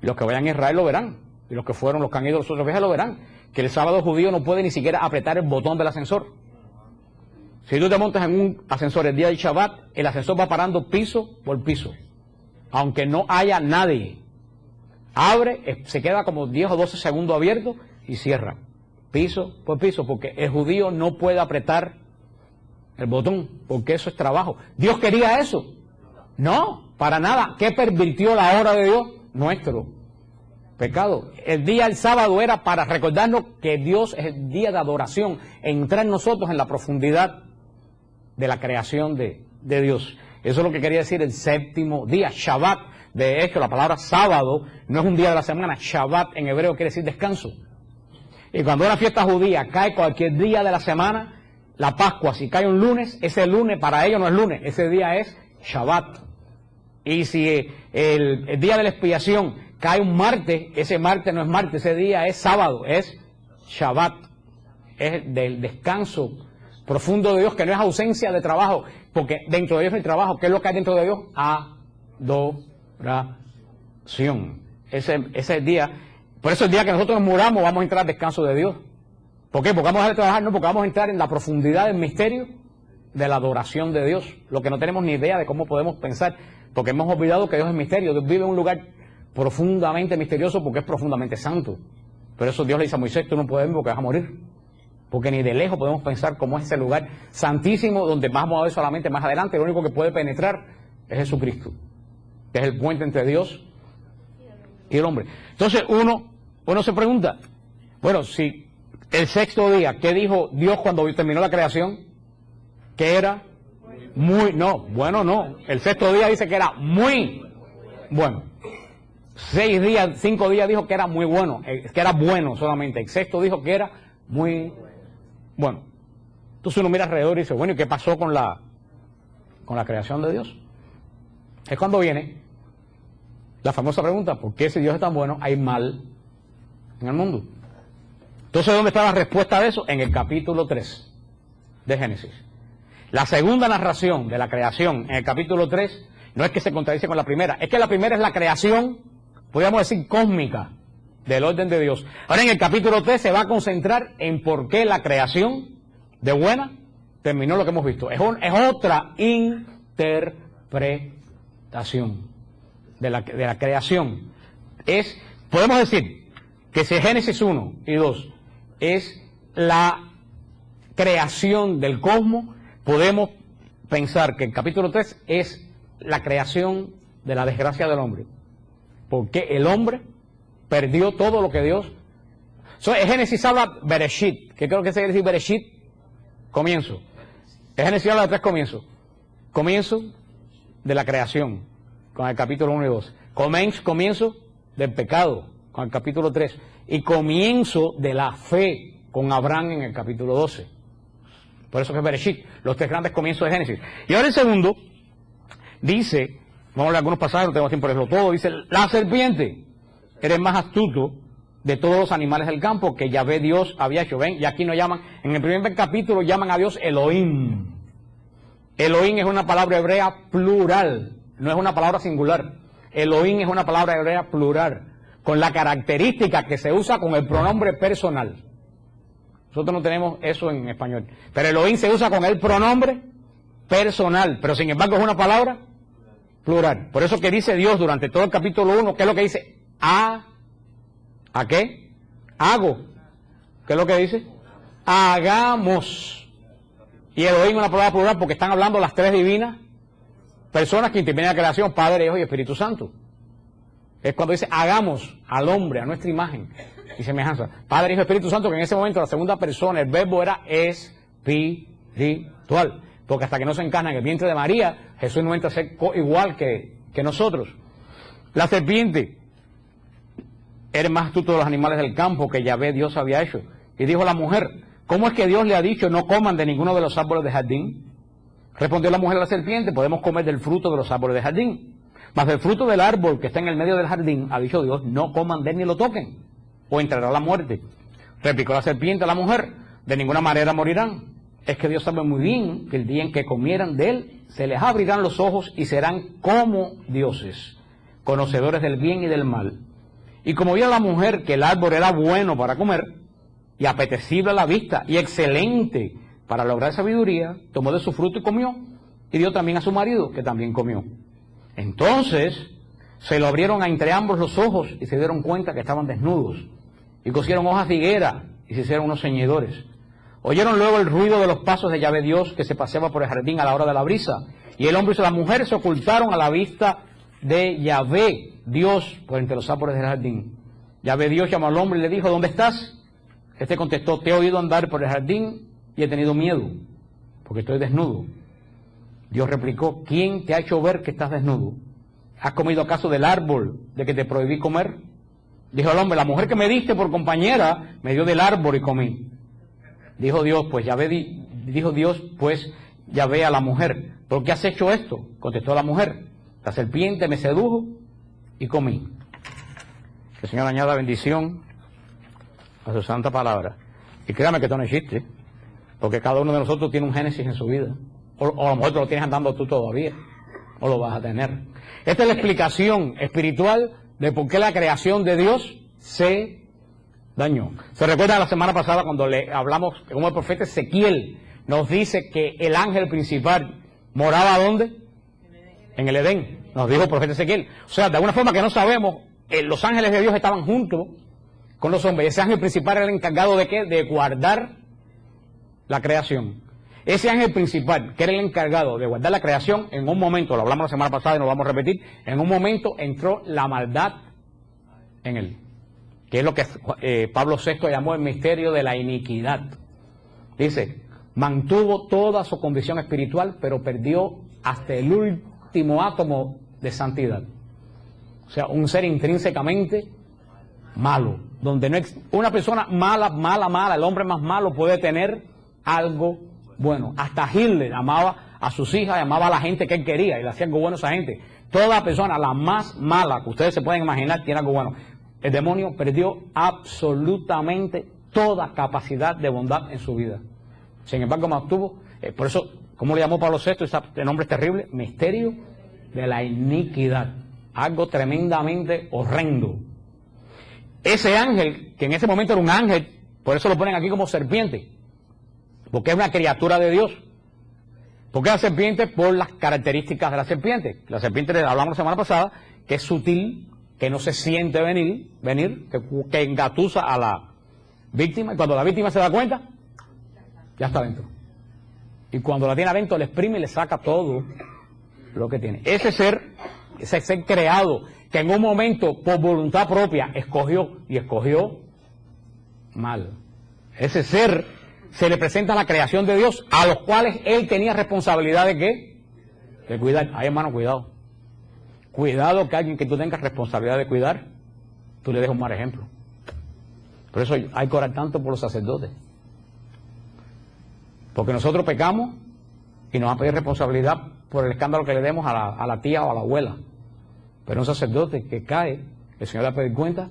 Y los que vayan a Israel lo verán. Y los que fueron, los que han ido los otros viajes lo verán. Que el sábado judío no puede ni siquiera apretar el botón del ascensor. Si tú te montas en un ascensor el día del Shabbat, el ascensor va parando piso por piso. Aunque no haya nadie. Abre, se queda como 10 o 12 segundos abierto y cierra. Piso por piso, porque el judío no puede apretar el botón, porque eso es trabajo. ¿Dios quería eso? No, para nada. ¿Qué pervirtió la hora de Dios? Nuestro pecado. El día del sábado era para recordarnos que Dios es el día de adoración, entrar nosotros en la profundidad de la creación de Dios. Eso es lo que quería decir el séptimo día, Shabbat. De hecho, la palabra sábado no es un día de la semana. Shabbat en hebreo quiere decir descanso. Y cuando una fiesta judía cae cualquier día de la semana, la Pascua, si cae un lunes, ese lunes para ellos no es lunes, ese día es Shabbat. Y si el día de la expiación cae un martes, ese martes no es martes, ese día es sábado, es Shabbat. Es del descanso profundo de Dios, que no es ausencia de trabajo, porque dentro de Dios no hay trabajo. ¿Qué es lo que hay dentro de Dios? Adoración. Ese es el día. Por eso el día que nosotros nos muramos vamos a entrar al descanso de Dios. ¿Por qué? Porque vamos a dejar de trabajar, no, porque vamos a entrar en la profundidad del misterio de la adoración de Dios. Lo que no tenemos ni idea de cómo podemos pensar, porque hemos olvidado que Dios es misterio. Dios vive en un lugar profundamente misterioso porque es profundamente santo. Pero eso Dios le dice a Moisés, tú no puedes ver porque vas a morir. Porque ni de lejos podemos pensar cómo es ese lugar santísimo donde vamos a ver solamente más adelante. Lo único que puede penetrar es Jesucristo, que es el puente entre Dios y el hombre. Entonces uno se pregunta, bueno, si el sexto día, ¿qué dijo Dios cuando terminó la creación? Que era bueno no. El sexto día dice que era muy bueno. 5 días dijo que era muy bueno, que era bueno solamente. El sexto dijo que era muy bueno. Entonces uno mira alrededor y dice, bueno, ¿y qué pasó con la creación de Dios? Es cuando viene la famosa pregunta, ¿por qué si Dios es tan bueno hay mal en el mundo? Entonces, ¿dónde está la respuesta de eso? En el capítulo 3 de Génesis. La segunda narración de la creación en el capítulo 3 no es que se contradice con la primera, es que la primera es la creación, podríamos decir, cósmica, del orden de Dios. Ahora en el capítulo 3 se va a concentrar en por qué la creación de buena terminó lo que hemos visto. Es otra interpretación de la creación. Podemos decir que si Génesis 1 y 2 es la creación del cosmos, podemos pensar que el capítulo 3 es la creación de la desgracia del hombre. Porque el hombre perdió todo lo que Dios... En Génesis habla Bereshit, que creo que se quiere decir Bereshit, comienzo. En Génesis habla de 3 comienzos. Comienzo de la creación, con el capítulo 1 y 2. Comienzo del pecado, con el capítulo 3. Y comienzo de la fe, con Abraham en el capítulo 12. Por eso que es Bereshit, los 3 grandes comienzos de Génesis. Y ahora el segundo dice, vamos a leer algunos pasajes, no tengo tiempo de leerlo todo, dice, la serpiente, eres más astuto de todos los animales del campo que Yahvé Dios había hecho. Ven, y aquí nos llaman, en el primer capítulo llaman a Dios Elohim. Elohim es una palabra hebrea plural, no es una palabra singular. Elohim es una palabra hebrea plural, con la característica que se usa con el pronombre personal. Nosotros no tenemos eso en español. Pero Elohim se usa con el pronombre personal, pero sin embargo es una palabra plural. Por eso que dice Dios durante todo el capítulo 1, ¿qué es lo que dice? ¿A qué? Hago. ¿Qué es lo que dice? Hagamos. Y Elohim es una palabra plural porque están hablando las 3 divinas personas que intervienen en la creación, Padre, Hijo y Espíritu Santo. Es cuando dice hagamos al hombre a nuestra imagen y semejanza. Padre, Hijo y Espíritu Santo, que en ese momento la segunda persona, el verbo era espiritual. Porque hasta que no se encarna en el vientre de María, Jesús no entra a ser igual que nosotros. La serpiente, eres más astuto de los animales del campo que Yahvé Dios había hecho. Y dijo la mujer, ¿cómo es que Dios le ha dicho no coman de ninguno de los árboles del jardín? Respondió la mujer a la serpiente, podemos comer del fruto de los árboles del jardín. Mas del fruto del árbol que está en el medio del jardín, ha dicho Dios, no coman de él ni lo toquen, o entrará la muerte. Replicó la serpiente a la mujer, de ninguna manera morirán. Es que Dios sabe muy bien que el día en que comieran de él, se les abrirán los ojos y serán como dioses, conocedores del bien y del mal. Y como vio la mujer que el árbol era bueno para comer, y apetecible a la vista, y excelente para lograr sabiduría, tomó de su fruto y comió, y dio también a su marido, que también comió. Entonces se lo abrieron entre ambos los ojos, y se dieron cuenta que estaban desnudos, y cosieron hojas de higuera, y se hicieron unos ceñidores. Oyeron luego el ruido de los pasos de Yahvé Dios, que se paseaba por el jardín a la hora de la brisa, y el hombre y la mujer se ocultaron a la vista de Yahvé Dios por entre los árboles del jardín. Yahvé Dios llamó al hombre y le dijo, ¿dónde estás? Este contestó, te he oído andar por el jardín y he tenido miedo, porque estoy desnudo. Dios replicó, ¿quién te ha hecho ver que estás desnudo? ¿Has comido acaso del árbol de que te prohibí comer? Dijo el hombre, la mujer que me diste por compañera me dio del árbol y comí. Dijo Dios, pues Yahvé a la mujer, ¿por qué has hecho esto? Contestó la mujer, la serpiente me sedujo y comí. Que el Señor añada bendición a su santa palabra. Y créame que esto no existe, porque cada uno de nosotros tiene un Génesis en su vida. O a lo mejor te lo tienes andando tú todavía, o lo vas a tener. Esta es la explicación espiritual de por qué la creación de Dios se dañó. ¿Se recuerda la semana pasada cuando le hablamos como el profeta Ezequiel nos dice que el ángel principal moraba ¿dónde? En el Edén, nos dijo el profeta Ezequiel. O sea, de alguna forma que no sabemos, los ángeles de Dios estaban juntos con los hombres. Ese ángel principal era el encargado de ¿qué? De guardar la creación. Ese ángel principal, que era el encargado de guardar la creación, en un momento, lo hablamos la semana pasada y nos lo vamos a repetir, en un momento entró la maldad en él, que es lo que Pablo VI llamó el misterio de la iniquidad. Dice, mantuvo toda su condición espiritual, pero perdió hasta el último átomo de santidad. O sea, un ser intrínsecamente malo, donde no es una persona mala, el hombre más malo puede tener algo bueno. Hasta Hitler amaba a sus hijas, amaba a la gente que él quería y le hacía algo bueno a esa gente. Toda persona, la más mala que ustedes se pueden imaginar, tiene algo bueno. El demonio perdió absolutamente toda capacidad de bondad en su vida. Sin embargo, mantuvo, por eso, ¿cómo le llamó Pablo VI? Ese nombre es terrible, misterio de la iniquidad. Algo tremendamente horrendo. Ese ángel, que en ese momento era un ángel, por eso lo ponen aquí como serpiente, porque es una criatura de Dios. ¿Por qué la serpiente? Por las características de la serpiente. La serpiente, hablamos la semana pasada, que es sutil, que no se siente venir, que engatusa a la víctima, y cuando la víctima se da cuenta, ya está adentro. Y cuando la tiene adentro, le exprime y le saca todo lo que tiene. Ese ser creado, que en un momento, por voluntad propia, escogió mal. Ese ser se le presenta a la creación de Dios, a los cuales él tenía responsabilidad de ¿qué? De cuidar. Ay, hermano, cuidado. Cuidado que alguien que tú tengas responsabilidad de cuidar, tú le dejas un mal ejemplo. Por eso hay que orar tanto por los sacerdotes. Porque nosotros pecamos y nos van a pedir responsabilidad por el escándalo que le demos a la tía o a la abuela. Pero un sacerdote que cae, el Señor le va a pedir cuenta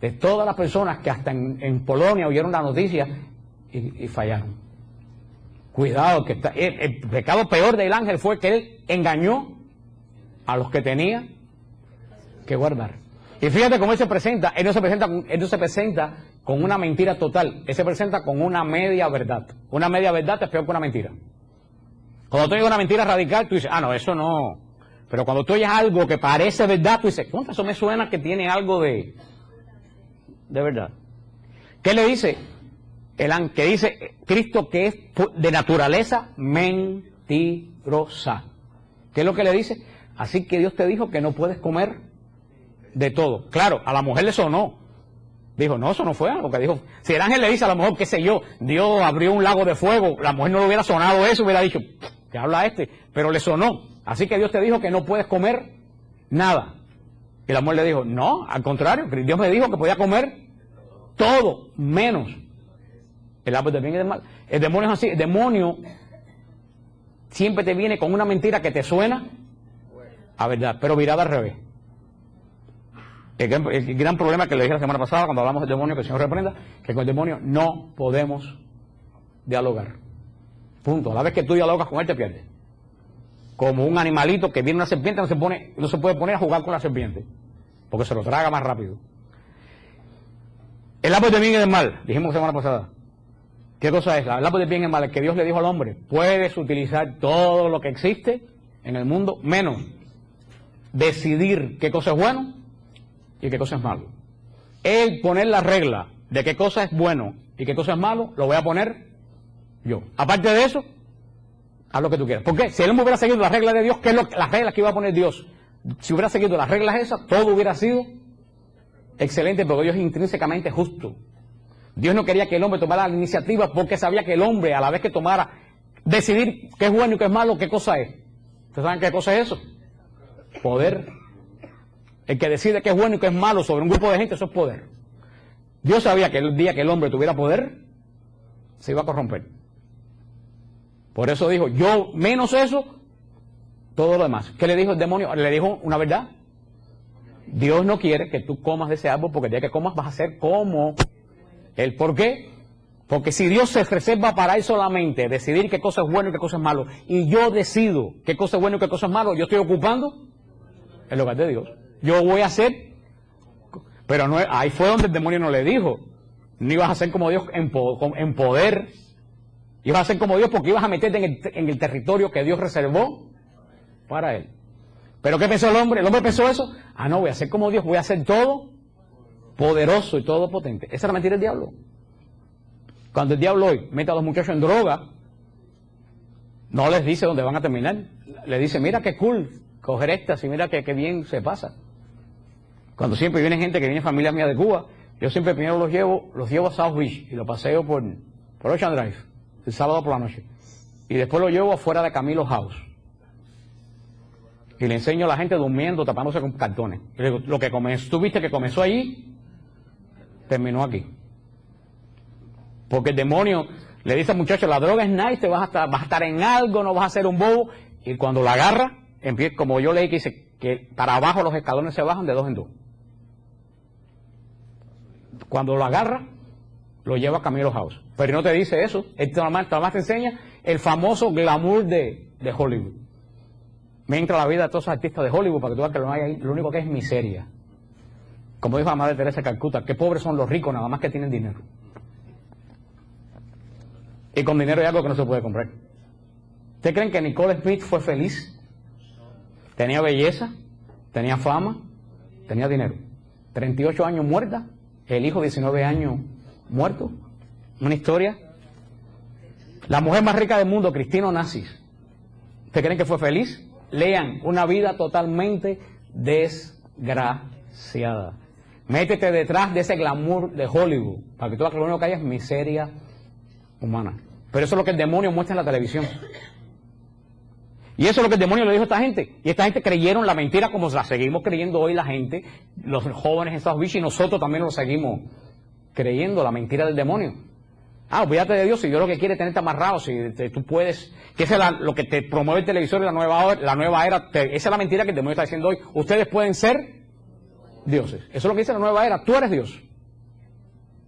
de todas las personas que hasta en Polonia oyeron la noticia y fallaron. Cuidado, que el pecado peor del ángel fue que él engañó a los que tenía que guardar. Y fíjate cómo él se presenta. Él no se presenta con una mentira total. Él se presenta con una media verdad. Una media verdad es peor que una mentira. Cuando tú oyes una mentira radical, tú dices, no, eso no. Pero cuando tú oyes algo que parece verdad, tú dices, ¿cómo eso me suena que tiene algo de verdad? ¿Qué le dice? Que dice Cristo que es de naturaleza mentirosa. ¿Qué es lo que le dice? Así que Dios te dijo que no puedes comer de todo. Claro, a la mujer le sonó. Dijo, no, eso no fue algo que dijo. Si el ángel le dice a la mujer, qué sé yo, Dios abrió un lago de fuego, la mujer no le hubiera sonado eso, hubiera dicho, ¿qué habla este? Pero le sonó. Así que Dios te dijo que no puedes comer nada. Y la mujer le dijo, no, al contrario, Dios me dijo que podía comer todo, menos el árbol del bien y del mal. El demonio es así, el demonio siempre te viene con una mentira que te suena a verdad, pero virada al revés. El gran problema que le dije la semana pasada cuando hablamos del demonio, que el Señor reprenda, que con el demonio no podemos dialogar. Punto. A la vez que tú dialogas con él te pierdes. Como un animalito que viene una serpiente, no se puede poner a jugar con la serpiente, porque se lo traga más rápido. El árbol del bien y del mal, dijimos la semana pasada. ¿Qué cosa es? El árbol del bien y del mal, el que Dios le dijo al hombre, puedes utilizar todo lo que existe en el mundo, menos decidir qué cosa es bueno y qué cosa es malo. Él poner la regla de qué cosa es bueno y qué cosa es malo, lo voy a poner yo. Aparte de eso, haz lo que tú quieras. ¿Por qué? Si él no hubiera seguido las reglas de Dios, ¿qué es las reglas que iba a poner Dios? Si hubiera seguido las reglas esas, todo hubiera sido excelente, porque Dios es intrínsecamente justo. Dios no quería que el hombre tomara la iniciativa porque sabía que el hombre, a la vez que tomara, decidir qué es bueno y qué es malo, qué cosa es. ¿Ustedes saben qué cosa es eso? Poder. El que decide qué es bueno y qué es malo sobre un grupo de gente, eso es poder. Dios sabía que el día que el hombre tuviera poder, se iba a corromper. Por eso dijo, yo menos eso, todo lo demás. ¿Qué le dijo el demonio? Le dijo una verdad. Dios no quiere que tú comas de ese árbol porque el día que comas vas a ser como él. ¿Por qué? Porque si Dios se reserva para él solamente decidir qué cosa es bueno y qué cosa es malo, y yo decido qué cosa es bueno y qué cosa es malo, yo estoy ocupando el lugar de Dios. Yo voy a hacer, pero no, ahí fue donde el demonio no le dijo, no ibas a ser como Dios en poder, ibas a ser como Dios porque ibas a meterte en el territorio que Dios reservó para él. ¿Pero qué pensó el hombre? El hombre pensó eso, no, voy a ser como Dios, voy a ser todo poderoso y todo potente. Esa es la mentira del diablo. Cuando el diablo hoy mete a los muchachos en droga, no les dice dónde van a terminar, le dice, mira qué cool coger estas y mira qué bien se pasa. Cuando siempre viene gente que viene familia mía de Cuba, yo siempre primero los llevo a South Beach y los paseo por Ocean Drive, el sábado por la noche. Y después los llevo afuera de Camilo House. Y le enseño a la gente durmiendo, tapándose con cartones. Y le digo, lo que tú viste que comenzó allí, terminó aquí. Porque el demonio le dice al muchacho, la droga es nice, vas a estar en algo, no vas a ser un bobo. Y cuando la agarra, empieza, como yo leí que dice, que para abajo los escalones se bajan de 2 en 2. Cuando lo agarra, lo lleva a Camilo House. Pero no te dice eso, él nada más te enseña el famoso glamour de Hollywood. Me entra la vida de todos esos artistas de Hollywood para que tú veas que no hay ahí, lo único que es miseria. Como dijo la Madre Teresa de Calcuta, qué pobres son los ricos, nada más que tienen dinero. Y con dinero hay algo que no se puede comprar. ¿Ustedes creen que Nicole Smith fue feliz? Tenía belleza, tenía fama, tenía dinero. 38 años muerta, el hijo 19 años muerto. Una historia. La mujer más rica del mundo, Cristina Onassis. ¿Ustedes creen que fue feliz? Lean, una vida totalmente desgraciada. Métete detrás de ese glamour de Hollywood, para que tú veas que lo único que hay es miseria humana. Pero eso es lo que el demonio muestra en la televisión. Y eso es lo que el demonio le dijo a esta gente. Y esta gente creyeron la mentira como la seguimos creyendo hoy la gente, los jóvenes en Estados Unidos, y nosotros también lo seguimos creyendo, la mentira del demonio. Olvídate de Dios, si Dios lo que quiere es tenerte amarrado, si tú puedes, que eso es lo que te promueve el televisor y la nueva era, esa es la mentira que el demonio está diciendo hoy. Ustedes pueden ser dioses. Eso es lo que dice la nueva era, tú eres Dios.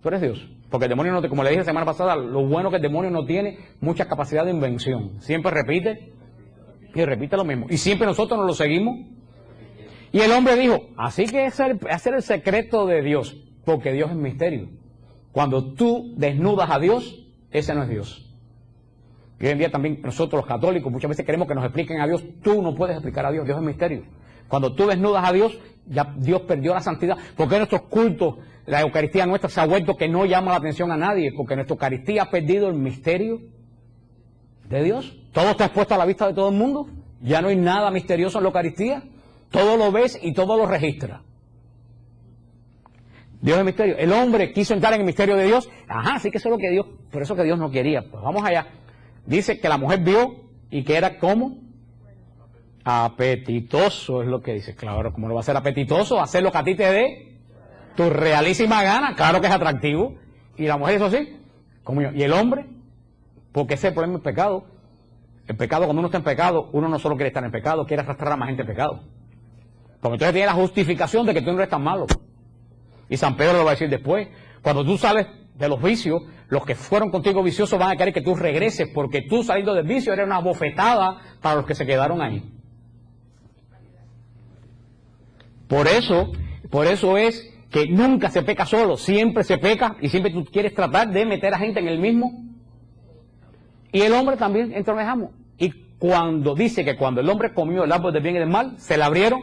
Tú eres Dios. Porque el demonio no te, como le dije la semana pasada, lo bueno que el demonio no tiene mucha capacidad de invención. Siempre repite y repite lo mismo. Y siempre nosotros nos lo seguimos. Y el hombre dijo, así que hacer el secreto de Dios, porque Dios es misterio. Cuando tú desnudas a Dios, ese no es Dios. Y hoy en día también nosotros los católicos muchas veces queremos que nos expliquen a Dios. Tú no puedes explicar a Dios, Dios es misterio. Cuando tú desnudas a Dios, ya Dios perdió la santidad. Porque nuestros cultos, la Eucaristía nuestra se ha vuelto que no llama la atención a nadie, porque nuestra Eucaristía ha perdido el misterio de Dios. Todo está expuesto a la vista de todo el mundo. Ya no hay nada misterioso en la Eucaristía. Todo lo ves y todo lo registra. Dios es misterio. El hombre quiso entrar en el misterio de Dios. Sí que eso es lo que Dios, por eso que Dios no quería. Pues vamos allá. Dice que la mujer vio y que era como apetitoso, es lo que dice. Claro, ¿cómo no va a ser apetitoso? Hacer lo que a ti te dé tu realísima gana. Claro que es atractivo. Y la mujer, eso sí, como yo. Y el hombre, porque ese es el problema del pecado. El pecado, cuando uno está en pecado, uno no solo quiere estar en pecado, quiere arrastrar a más gente en pecado. Porque entonces tiene la justificación de que tú no eres tan malo. Y San Pedro lo va a decir después. Cuando tú sales de los vicios, los que fueron contigo viciosos van a querer que tú regreses, porque tú saliendo del vicio eres una bofetada para los que se quedaron ahí. Por eso es que nunca se peca solo, siempre se peca y siempre tú quieres tratar de meter a gente en el mismo. Y el hombre también entró en el jamo. Y cuando dice que cuando el hombre comió el árbol del bien y del mal, se le abrieron.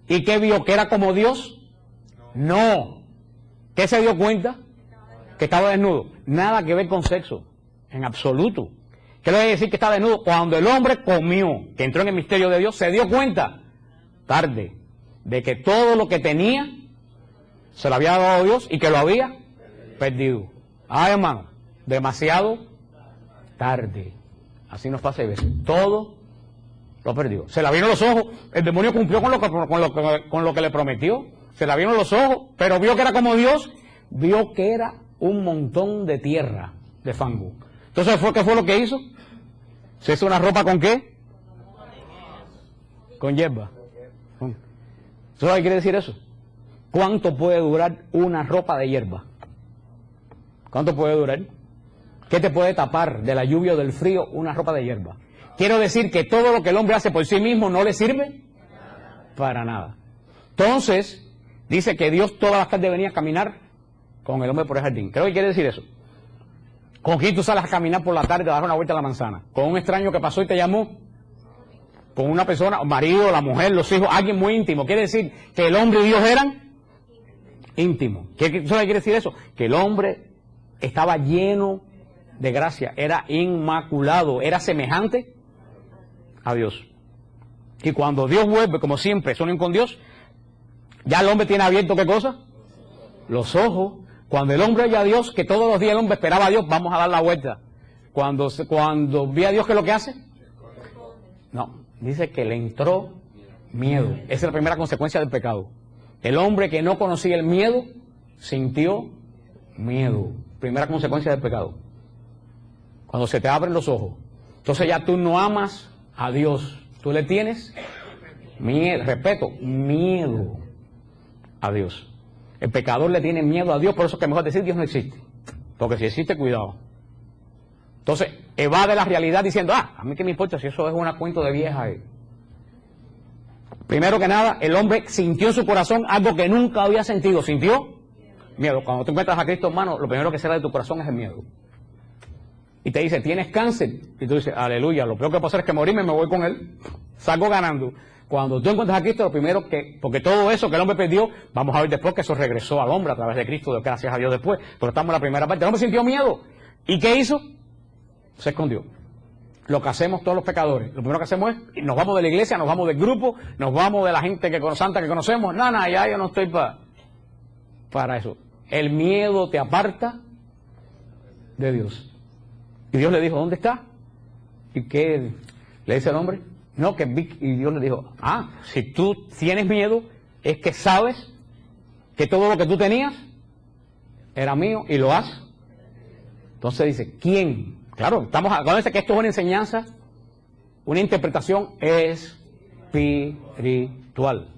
¿Y qué vio? ¿Que era como Dios? No. ¿Qué se dio cuenta? Que estaba desnudo. Nada que ver con sexo, en absoluto. ¿Qué le voy a decir que estaba desnudo? Cuando el hombre comió, que entró en el misterio de Dios, se dio cuenta, tarde, de que todo lo que tenía se lo había dado Dios y que lo había perdido. Hermano, demasiado tarde. Así nos pasa a veces. Todo lo perdió. Se le abrieron los ojos. El demonio cumplió con lo que le prometió. Se le abrieron los ojos, pero vio que era como Dios. Vio que era un montón de tierra, de fango. Entonces, ¿qué fue lo que hizo? ¿Se hizo una ropa con qué? Con hierba. ¿Sabes qué quiere decir eso? ¿Cuánto puede durar una ropa de hierba? ¿Cuánto puede durar? ¿Qué te puede tapar de la lluvia o del frío una ropa de hierba? Quiero decir que todo lo que el hombre hace por sí mismo no le sirve para nada. Entonces, dice que Dios todas las tardes venía a caminar con el hombre por el jardín. Creo que quiere decir eso. ¿Con quién tú sales a caminar por la tarde a dar una vuelta a la manzana? ¿Con un extraño que pasó y te llamó? ¿Con una persona, el marido, la mujer, los hijos, alguien muy íntimo? Quiere decir que el hombre y Dios eran íntimos. ¿Qué quiere decir eso? Que el hombre estaba lleno de gracia, era inmaculado, era semejante a Dios. Y cuando Dios vuelve, como siempre, son con Dios, ya el hombre tiene abierto ¿qué cosa? Los ojos. Cuando el hombre oye a Dios, que todos los días el hombre esperaba a Dios, vamos a dar la vuelta. Cuando ve a Dios, ¿qué es lo que hace? No, dice que le entró miedo. Esa es la primera consecuencia del pecado. El hombre que no conocía el miedo, sintió miedo. Primera consecuencia del pecado. Cuando se te abren los ojos. Entonces ya tú no amas a Dios. Tú le tienes miedo, respeto, miedo a Dios. El pecador le tiene miedo a Dios, por eso es que es mejor decir Dios no existe. Porque si existe, cuidado. Entonces, evade la realidad diciendo, a mí qué me importa si eso es una cuento de vieja. Primero que nada, el hombre sintió en su corazón algo que nunca había sentido. ¿Sintió? Miedo. Cuando tú encuentras a Cristo, hermano, lo primero que sale de tu corazón es el miedo. Y te dice, ¿tienes cáncer? Y tú dices, aleluya, lo peor que puedo hacer es que morirme y me voy con él. Salgo ganando. Cuando tú encuentras a Cristo, lo primero que, porque todo eso que el hombre perdió, vamos a ver después que eso regresó al hombre a través de Cristo, gracias a Dios después. Pero estamos en la primera parte. El hombre sintió miedo. ¿Y qué hizo? Se escondió. Lo que hacemos todos los pecadores. Lo primero que hacemos es, nos vamos de la iglesia, nos vamos del grupo, nos vamos de la gente santa que conocemos. Nada, ya yo no estoy para eso. El miedo te aparta de Dios. Y Dios le dijo, ¿dónde está? ¿Y qué le dice el hombre? No, y Dios le dijo, si tú tienes miedo, es que sabes que todo lo que tú tenías era mío y lo has. Entonces dice, ¿quién? Claro, acuérdense que esto es una enseñanza, una interpretación espiritual.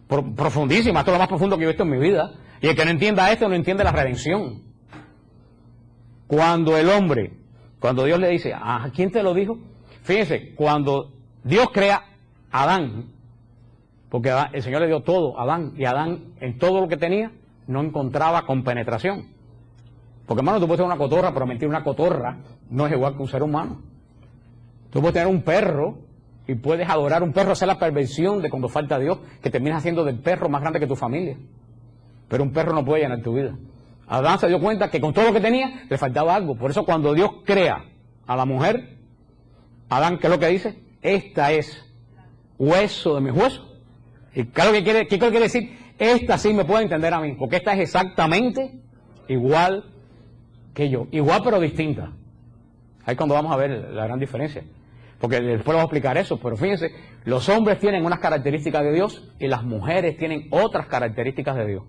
Profundísima, esto es lo más profundo que yo he visto en mi vida. Y el que no entienda esto, no entiende la redención. Cuando Dios le dice, ¿a quién te lo dijo? Fíjense, cuando Dios crea a Adán, porque el Señor le dio todo a Adán, y Adán en todo lo que tenía no encontraba compenetración. Porque hermano, tú puedes tener una cotorra, pero mentir, una cotorra no es igual que un ser humano. Tú puedes tener un perro y puedes adorar a un perro, hacer la perversión de cuando falta Dios, que terminas haciendo del perro más grande que tu familia. Pero un perro no puede llenar tu vida. Adán se dio cuenta que con todo lo que tenía le faltaba algo. Por eso cuando Dios crea a la mujer, Adán, ¿qué es lo que dice? Esta es hueso de mis huesos. Y claro, ¿qué quiere decir? Esta sí me puede entender a mí, porque esta es exactamente igual que yo. Igual pero distinta. Ahí cuando vamos a ver la gran diferencia. Porque después vamos a explicar eso. Pero fíjense, los hombres tienen unas características de Dios y las mujeres tienen otras características de Dios.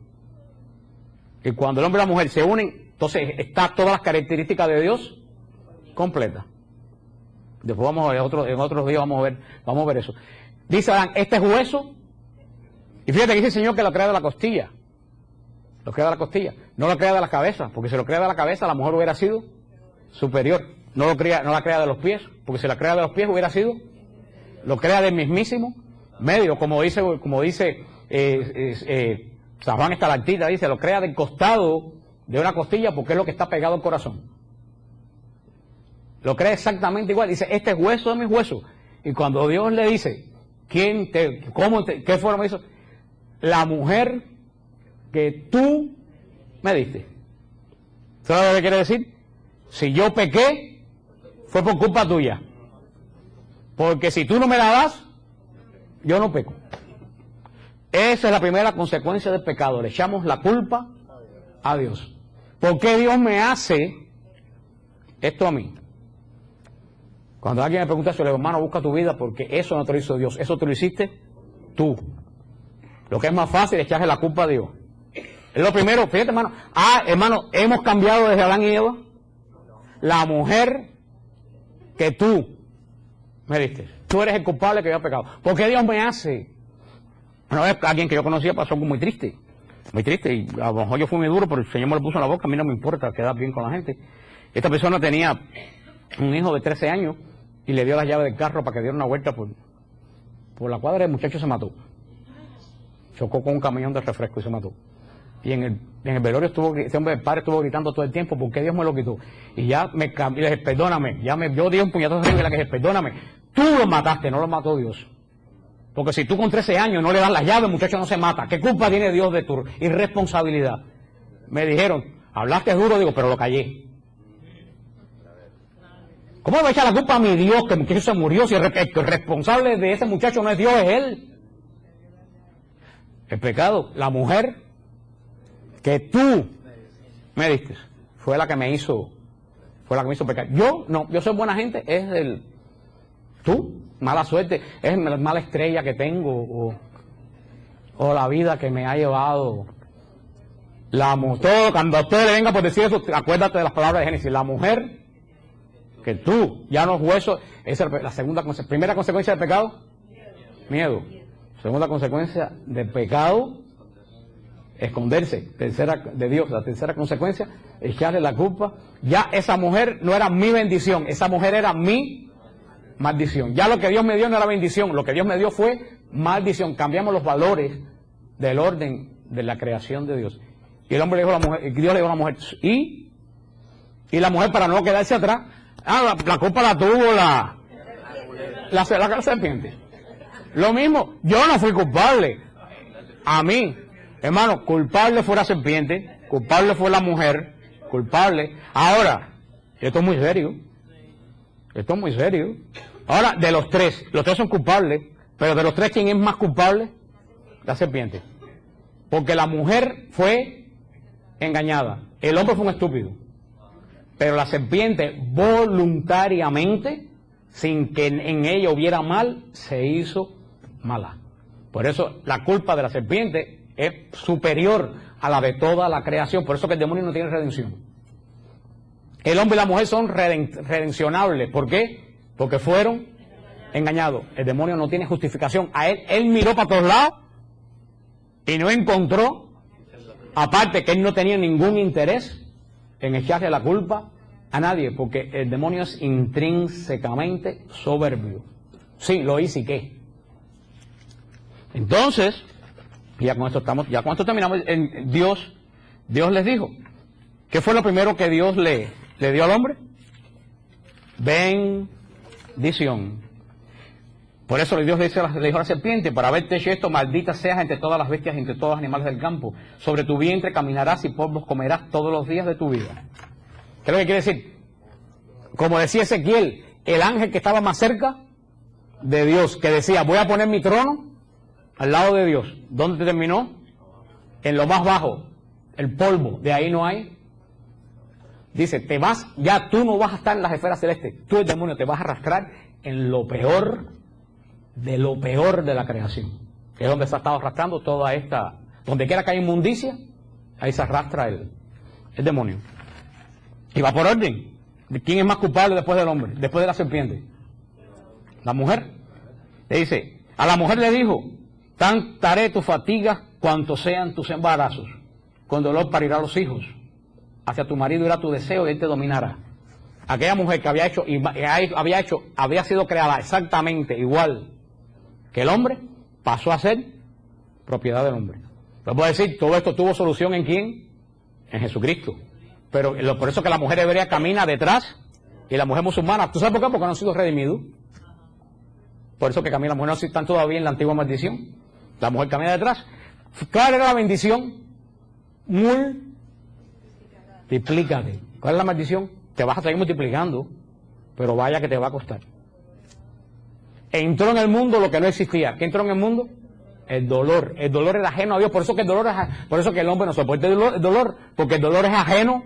Y cuando el hombre y la mujer se unen, entonces está todas las características de Dios completas. Después vamos a ver, en otros días vamos a ver eso. Dice Adán, este es hueso. Y fíjate que dice el Señor que lo crea de la costilla. Lo crea de la costilla. No lo crea de la cabeza, porque si lo crea de la cabeza, la mujer hubiera sido superior. No la crea de los pies, porque si la crea de los pies hubiera sido, lo crea del mismísimo medio, como dice San Juan Escalactita, dice, lo crea del costado de una costilla porque es lo que está pegado al corazón. Lo crea exactamente igual, dice, este es hueso de mis huesos. Y cuando Dios le dice, ¿qué forma hizo? La mujer que tú me diste. ¿Sabes lo que quiere decir? Si yo pequé, fue por culpa tuya. Porque si tú no me la das, yo no peco. Esa es la primera consecuencia del pecado. Le echamos la culpa a Dios. ¿Por qué Dios me hace esto a mí? Cuando alguien me pregunta eso, le digo, hermano, busca tu vida porque eso no te lo hizo Dios. Eso te lo hiciste tú. Lo que es más fácil es echarle la culpa a Dios. Es lo primero, fíjate, hermano. Hermano, hemos cambiado desde Adán y Eva. La mujer que tú me diste. Tú eres el culpable que había pecado. ¿Por qué Dios me hace? Una vez alguien que yo conocía pasó algo muy triste. Muy triste. Y a lo mejor yo fui muy duro, pero el Señor me lo puso en la boca. A mí no me importa quedar bien con la gente. Esta persona tenía un hijo de 13 años y le dio las llaves del carro para que diera una vuelta por la cuadra. El muchacho se mató. Chocó con un camión de refresco y se mató. Y en el velorio ese hombre, el padre estuvo gritando todo el tiempo, ¿por qué Dios me lo quitó? Y ya le dije, perdóname, yo di un puñetazo arriba y le dije, perdóname, tú lo mataste, no lo mató Dios. Porque si tú con 13 años no le das las llaves, el muchacho no se mata. ¿Qué culpa tiene Dios de tu irresponsabilidad? Me dijeron, hablaste duro, digo, pero lo callé. ¿Cómo le voy a echar la culpa a mi Dios que el muchacho se murió si el responsable de ese muchacho no es Dios, es él? El pecado, la mujer que tú me diste, fue la que me hizo pecar. Yo soy buena gente, es tú, mala suerte, es la mala estrella que tengo, o la vida que me ha llevado. Cuando a usted le venga por decir eso, acuérdate de las palabras de Génesis, la mujer que tú, ya no es hueso, esa es la primera consecuencia del pecado, miedo. Segunda consecuencia del pecado, esconderse. Tercera de Dios, la tercera consecuencia, echarle la culpa. Ya esa mujer no era mi bendición, esa mujer era mi maldición. Ya lo que Dios me dio no era bendición, lo que Dios me dio fue maldición. Cambiamos los valores del orden de la creación de Dios. Y el hombre le dijo a la mujer, Dios le dijo a la mujer, y la mujer, para no quedarse atrás, la culpa la tuvo la serpiente. Lo mismo, yo no fui culpable. A mí, hermano, culpable fue la serpiente, culpable fue la mujer, culpable. Ahora, esto es muy serio. Esto es muy serio. Ahora, de los tres son culpables, pero de los tres, ¿quién es más culpable? La serpiente. Porque la mujer fue engañada, el hombre fue un estúpido. Pero la serpiente voluntariamente, sin que en ella hubiera mal, se hizo mala. Por eso la culpa de la serpiente es superior a la de toda la creación. Por eso que el demonio no tiene redención. El hombre y la mujer son redencionables. ¿Por qué? Porque fueron engañados. El demonio no tiene justificación. A él miró para todos lados y no encontró, aparte que él no tenía ningún interés en echarle la culpa a nadie, porque el demonio es intrínsecamente soberbio. Sí, lo hice y qué. Entonces, ya con esto terminamos. Dios les dijo, ¿qué fue lo primero que Dios le dio al hombre? Bendición. Por eso Dios le dijo a la serpiente, para haberte hecho esto, maldita seas entre todas las bestias y entre todos los animales del campo. Sobre tu vientre caminarás y polvos comerás todos los días de tu vida. ¿Qué es lo que quiere decir? Como decía Ezequiel, el ángel que estaba más cerca de Dios, que decía, voy a poner mi trono al lado de Dios. ¿Dónde terminó? En lo más bajo, el polvo, de ahí no hay. Dice, ya tú no vas a estar en las esferas celestes, tú el demonio te vas a arrastrar en lo peor de la creación, que es donde se ha estado arrastrando toda esta, donde quiera que haya inmundicia, ahí se arrastra el demonio. Y va por orden. ¿Quién es más culpable después del hombre? Después de la serpiente. La mujer. Le dice, a la mujer le dijo, tantaré tus fatigas cuanto sean tus embarazos. Con dolor parirá los hijos. Hacia tu marido irá tu deseo y él te dominará. Aquella mujer que había sido creada exactamente igual que el hombre, pasó a ser propiedad del hombre. Les voy a decir, todo esto tuvo solución ¿en quién? En Jesucristo. Pero por eso que la mujer hebrea camina detrás y la mujer musulmana, ¿tú sabes por qué? Porque no han sido redimidos. Por eso que camina la mujer, no están todavía en la antigua maldición. La mujer camina detrás. ¿Cuál era la bendición? Multiplícate. ¿Cuál es la maldición? Te vas a seguir multiplicando, pero vaya que te va a costar. Entró en el mundo lo que no existía. ¿Qué entró en el mundo? El dolor. El dolor era ajeno a Dios. Por eso que el hombre no soporta el dolor, porque el dolor es ajeno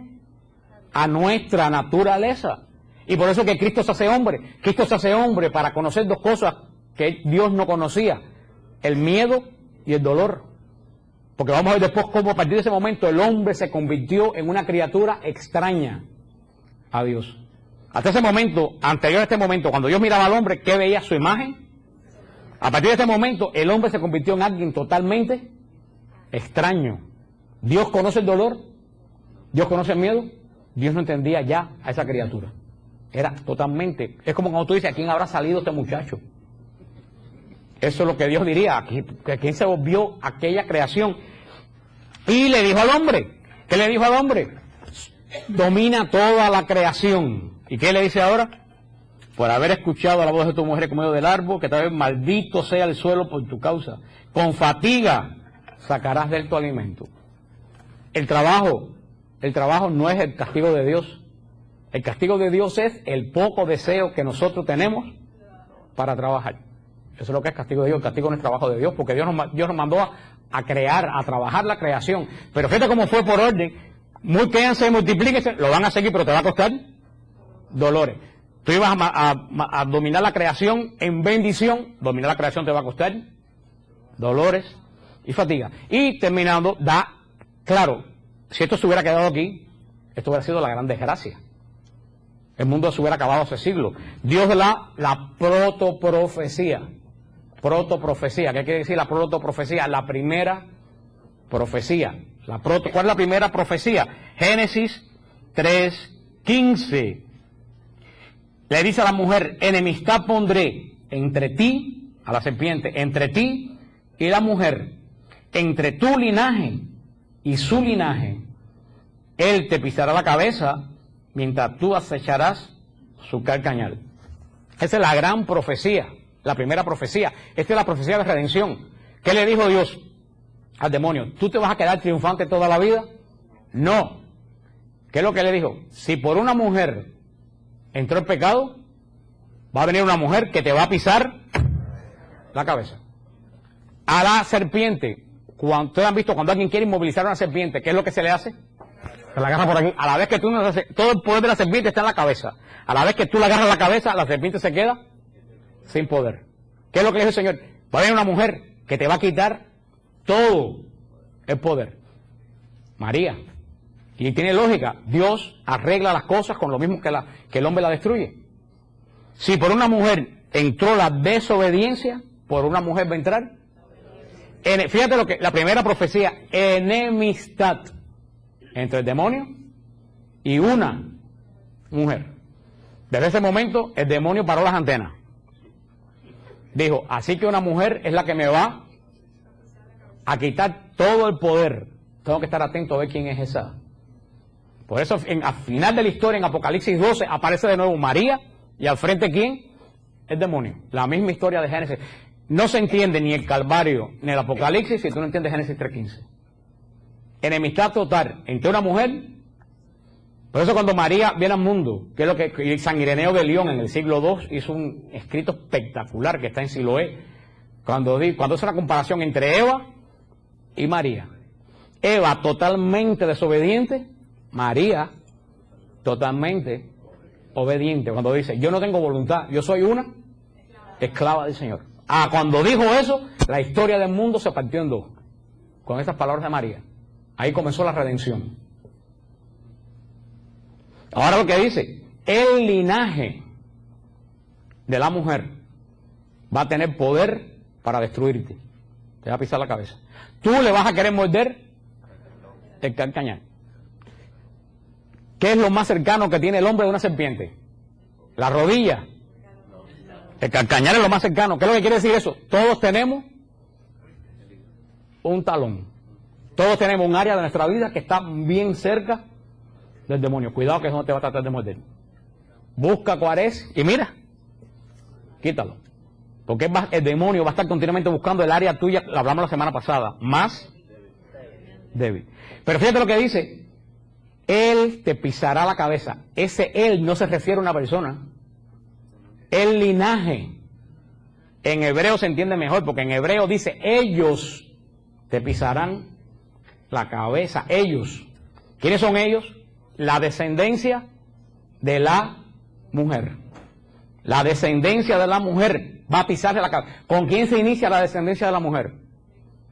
a nuestra naturaleza. Y por eso que Cristo se hace hombre. Cristo se hace hombre para conocer dos cosas que Dios no conocía: el miedo y el dolor. Porque vamos a ver después cómo a partir de ese momento el hombre se convirtió en una criatura extraña a Dios. Hasta ese momento, anterior a este momento, cuando Dios miraba al hombre, ¿qué veía? Su imagen. A partir de este momento, el hombre se convirtió en alguien totalmente extraño. Dios conoce el dolor, Dios conoce el miedo, Dios no entendía ya a esa criatura. Era totalmente, es como cuando tú dices, ¿a quién habrá salido este muchacho? Eso es lo que Dios diría, ¿a quién se volvió aquella creación? Y le dijo al hombre, ¿qué le dijo al hombre? Domina toda la creación. ¿Y qué le dice ahora? Por haber escuchado la voz de tu mujer comido del árbol, que tal vez maldito sea el suelo por tu causa. Con fatiga sacarás de él tu alimento. El trabajo no es el castigo de Dios. El castigo de Dios es el poco deseo que nosotros tenemos para trabajar. Eso es lo que es castigo de Dios. El castigo no es trabajo de Dios, porque Dios nos mandó a crear, a trabajar la creación. Pero fíjate cómo fue por orden. Créanse, multiplíquense, lo van a seguir, pero te va a costar dolores. Tú ibas a dominar la creación en bendición, dominar la creación te va a costar dolores y fatiga. Y terminando, claro, si esto se hubiera quedado aquí, esto hubiera sido la gran desgracia. El mundo se hubiera acabado hace siglos. Dios da la protoprofecía. Protoprofecía, ¿qué quiere decir la protoprofecía? La primera profecía. ¿Cuál es la primera profecía? Génesis 3:15. Le dice a la mujer, enemistad pondré entre ti, a la serpiente, entre ti y la mujer, entre tu linaje y su linaje. Él te pisará la cabeza, mientras tú acecharás su calcañal. Esa es la gran profecía, la primera profecía. Esta es la profecía de redención. ¿Qué le dijo Dios al demonio? ¿Tú te vas a quedar triunfante toda la vida? No. ¿Qué es lo que le dijo? Si por una mujer entró el pecado, va a venir una mujer que te va a pisar la cabeza. A la serpiente, cuando ustedes han visto cuando alguien quiere inmovilizar a una serpiente, ¿qué es lo que se le hace? Se la agarra por aquí. A la vez que tú no haces, todo el poder de la serpiente está en la cabeza. A la vez que tú le agarras la cabeza, la serpiente se queda sin poder. ¿Qué es lo que le dijo el Señor? Va a venir una mujer que te va a quitar todo el poder. María. Y tiene lógica. Dios arregla las cosas con lo mismo que el hombre la destruye. Si por una mujer entró la desobediencia, por una mujer va a entrar. Fíjate lo que la primera profecía, enemistad entre el demonio y una mujer. Desde ese momento el demonio paró las antenas. Dijo, así que una mujer es la que me va a quitar todo el poder. Tengo que estar atento a ver quién es esa. Por eso al final de la historia, en Apocalipsis 12, aparece de nuevo María y al frente ¿quién? El demonio. La misma historia de Génesis. No se entiende ni el Calvario ni el Apocalipsis si tú no entiendes Génesis 3:15. Enemistad total entre una mujer. Por eso cuando María viene al mundo, que es lo que San Ireneo de León en el siglo II hizo un escrito espectacular que está en Siloé, cuando hace una comparación entre Eva y María. Eva totalmente desobediente, María totalmente obediente. Cuando dice, yo no tengo voluntad, yo soy una esclava del Señor. Cuando dijo eso, la historia del mundo se partió en dos. Con esas palabras de María. Ahí comenzó la redención. Ahora lo que dice, el linaje de la mujer va a tener poder para destruirte. Te va a pisar la cabeza. Tú le vas a querer morder el calcañar. ¿Qué es lo más cercano que tiene el hombre de una serpiente? La rodilla. El calcañar es lo más cercano. ¿Qué es lo que quiere decir eso? Todos tenemos un talón. Todos tenemos un área de nuestra vida que está bien cerca del demonio. Cuidado que eso no te va a tratar de morder. Busca cuál es y mira, quítalo. Porque el demonio va a estar continuamente buscando el área tuya, lo hablamos la semana pasada, más débil. Pero fíjate lo que dice, él te pisará la cabeza. Ese él no se refiere a una persona. El linaje. En hebreo se entiende mejor, porque en hebreo dice, ellos te pisarán la cabeza. Ellos. ¿Quiénes son ellos? La descendencia de la mujer. La descendencia de la mujer va a pisarle la cabeza. ¿Con quién se inicia la descendencia de la mujer?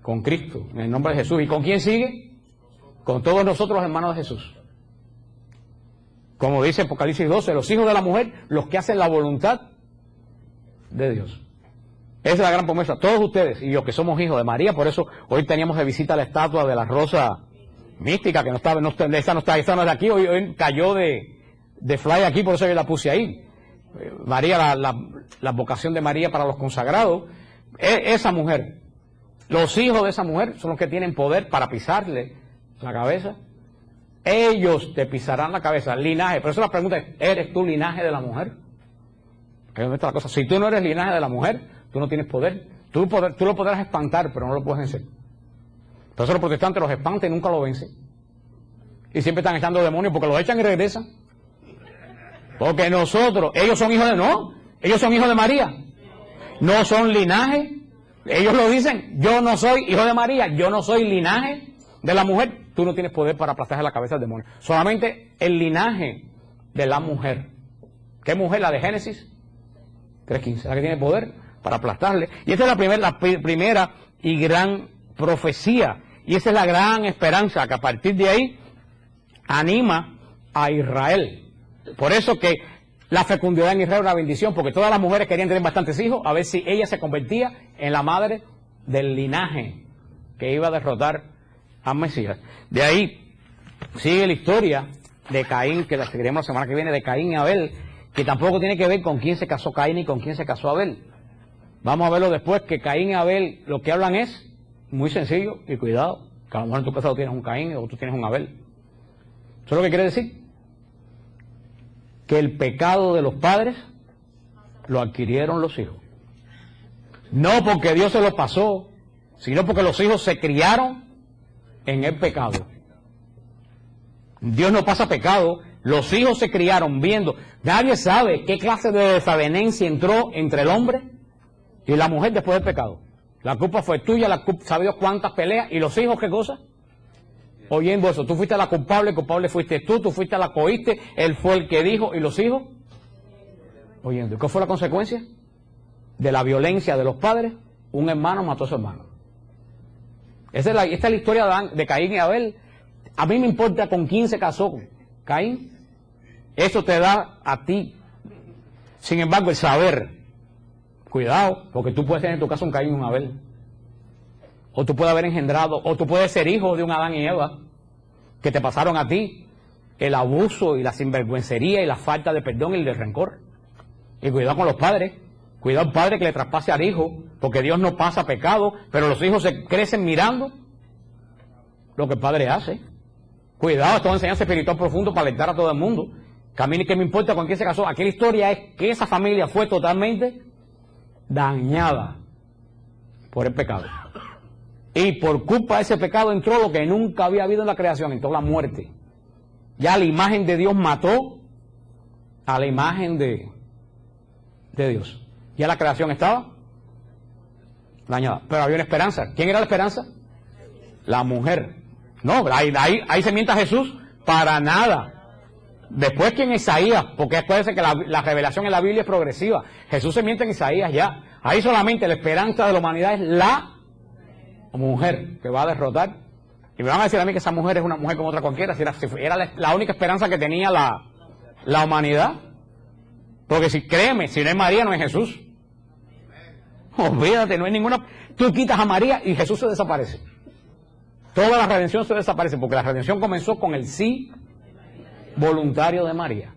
Con Cristo, en el nombre de Jesús. ¿Y con quién sigue? Con todos nosotros los hermanos de Jesús. Como dice Apocalipsis 12, los hijos de la mujer, los que hacen la voluntad de Dios. Esa es la gran promesa. Todos ustedes y yo que somos hijos de María, por eso hoy teníamos de visita la estatua de la rosa mística, que esa no es de aquí, hoy cayó de fly aquí, por eso yo la puse ahí. María, la vocación de María para los consagrados. Esa mujer, los hijos de esa mujer son los que tienen poder para pisarle la cabeza. Ellos te pisarán la cabeza, linaje. Por eso la pregunta es, ¿eres tú linaje de la mujer? Ahí donde está la cosa. Si tú no eres linaje de la mujer, tú no tienes poder. Tú lo podrás espantar, pero no lo puedes vencer. Por eso los protestantes los espantan y nunca lo vencen. Y siempre están echando demonios porque los echan y regresan. Porque ellos son hijos ellos son hijos de María. No son linaje. Ellos lo dicen, yo no soy hijo de María, yo no soy linaje de la mujer. Tú no tienes poder para aplastarle la cabeza al demonio. Solamente el linaje de la mujer. ¿Qué mujer? La de Génesis 3:15. La que tiene poder para aplastarle. Y esta es la primera y gran profecía. Y esa es la gran esperanza que a partir de ahí anima a Israel. Por eso que la fecundidad en Israel es una bendición, porque todas las mujeres querían tener bastantes hijos, a ver si ella se convertía en la madre del linaje que iba a derrotar al Mesías. De ahí sigue la historia de Caín, que la seguiremos la semana que viene, de Caín y Abel, que tampoco tiene que ver con quién se casó Caín y con quién se casó Abel. Vamos a verlo después, que Caín y Abel lo que hablan es muy sencillo, y cuidado, que a lo mejor en tu casa tienes un Caín o tú tienes un Abel. ¿Eso es lo que quiere decir? Que el pecado de los padres lo adquirieron los hijos. No porque Dios se lo pasó, sino porque los hijos se criaron en el pecado. Dios no pasa pecado, los hijos se criaron viendo. Nadie sabe qué clase de desavenencia entró entre el hombre y la mujer después del pecado. La culpa fue tuya, la culpa, sabe Dios cuántas peleas, y los hijos qué cosa. Oyendo eso, tú fuiste la culpable, el culpable fuiste tú fuiste la que oíste, él fue el que dijo, y los hijos oyendo. ¿Qué fue la consecuencia de la violencia de los padres? Un hermano mató a su hermano. Esta es la historia de Caín y Abel. A mí me importa con quién se casó Caín. Eso te da a ti. Sin embargo, el saber, cuidado, porque tú puedes tener en tu casa un Caín y un Abel. O tú puedes haber engendrado, o tú puedes ser hijo de un Adán y Eva, que te pasaron a ti el abuso y la sinvergüencería y la falta de perdón y el de rencor. Y cuidado con los padres. Cuidado al padre que le traspase al hijo, porque Dios no pasa pecado, pero los hijos se crecen mirando lo que el padre hace. Cuidado, esto es enseñanza espiritual profundo para alertar a todo el mundo. Que a mí que me importa con quién se casó. Aquí la historia es que esa familia fue totalmente dañada por el pecado. Y por culpa de ese pecado entró lo que nunca había habido en la creación, entró la muerte. Ya la imagen de Dios mató a la imagen de Dios. Ya la creación estaba dañada. Pero había una esperanza. ¿Quién era la esperanza? La mujer. No, ahí se mienta Jesús para nada. Después que en Isaías, porque acuérdense que la revelación en la Biblia es progresiva. Jesús se miente en Isaías ya. Ahí solamente la esperanza de la humanidad es la mujer que va a derrotar. Y me van a decir a mí que esa mujer es una mujer como otra cualquiera. Si era la única esperanza que tenía la humanidad. Porque si créeme, si no es María, no es Jesús. Olvídate, no hay ninguna. Tú quitas a María y Jesús se desaparece. Toda la redención se desaparece, porque la redención comenzó con el sí voluntario de María.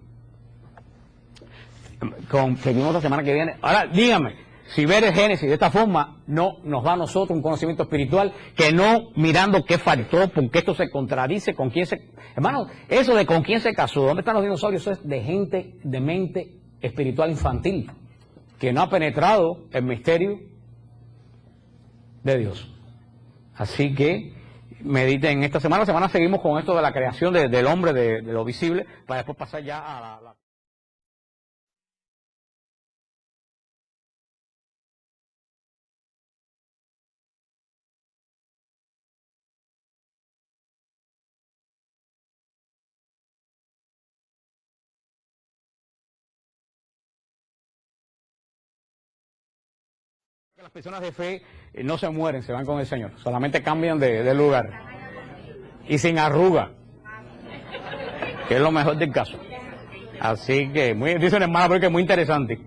Seguimos la semana que viene. Ahora, dígame, si ver el Génesis de esta forma no nos da a nosotros un conocimiento espiritual, que no mirando qué faltó, porque esto se contradice con quién se... Hermano, eso de con quién se casó, ¿dónde están los dinosaurios? Eso es de gente de mente espiritual infantil, que no ha penetrado el misterio de Dios. Así que mediten esta semana. La semana seguimos con esto de la creación del hombre, de lo visible, para después pasar ya a la... Las personas de fe no se mueren, se van con el Señor, solamente cambian de lugar y sin arruga, que es lo mejor del caso. Así que, dice un hermano que es muy interesante.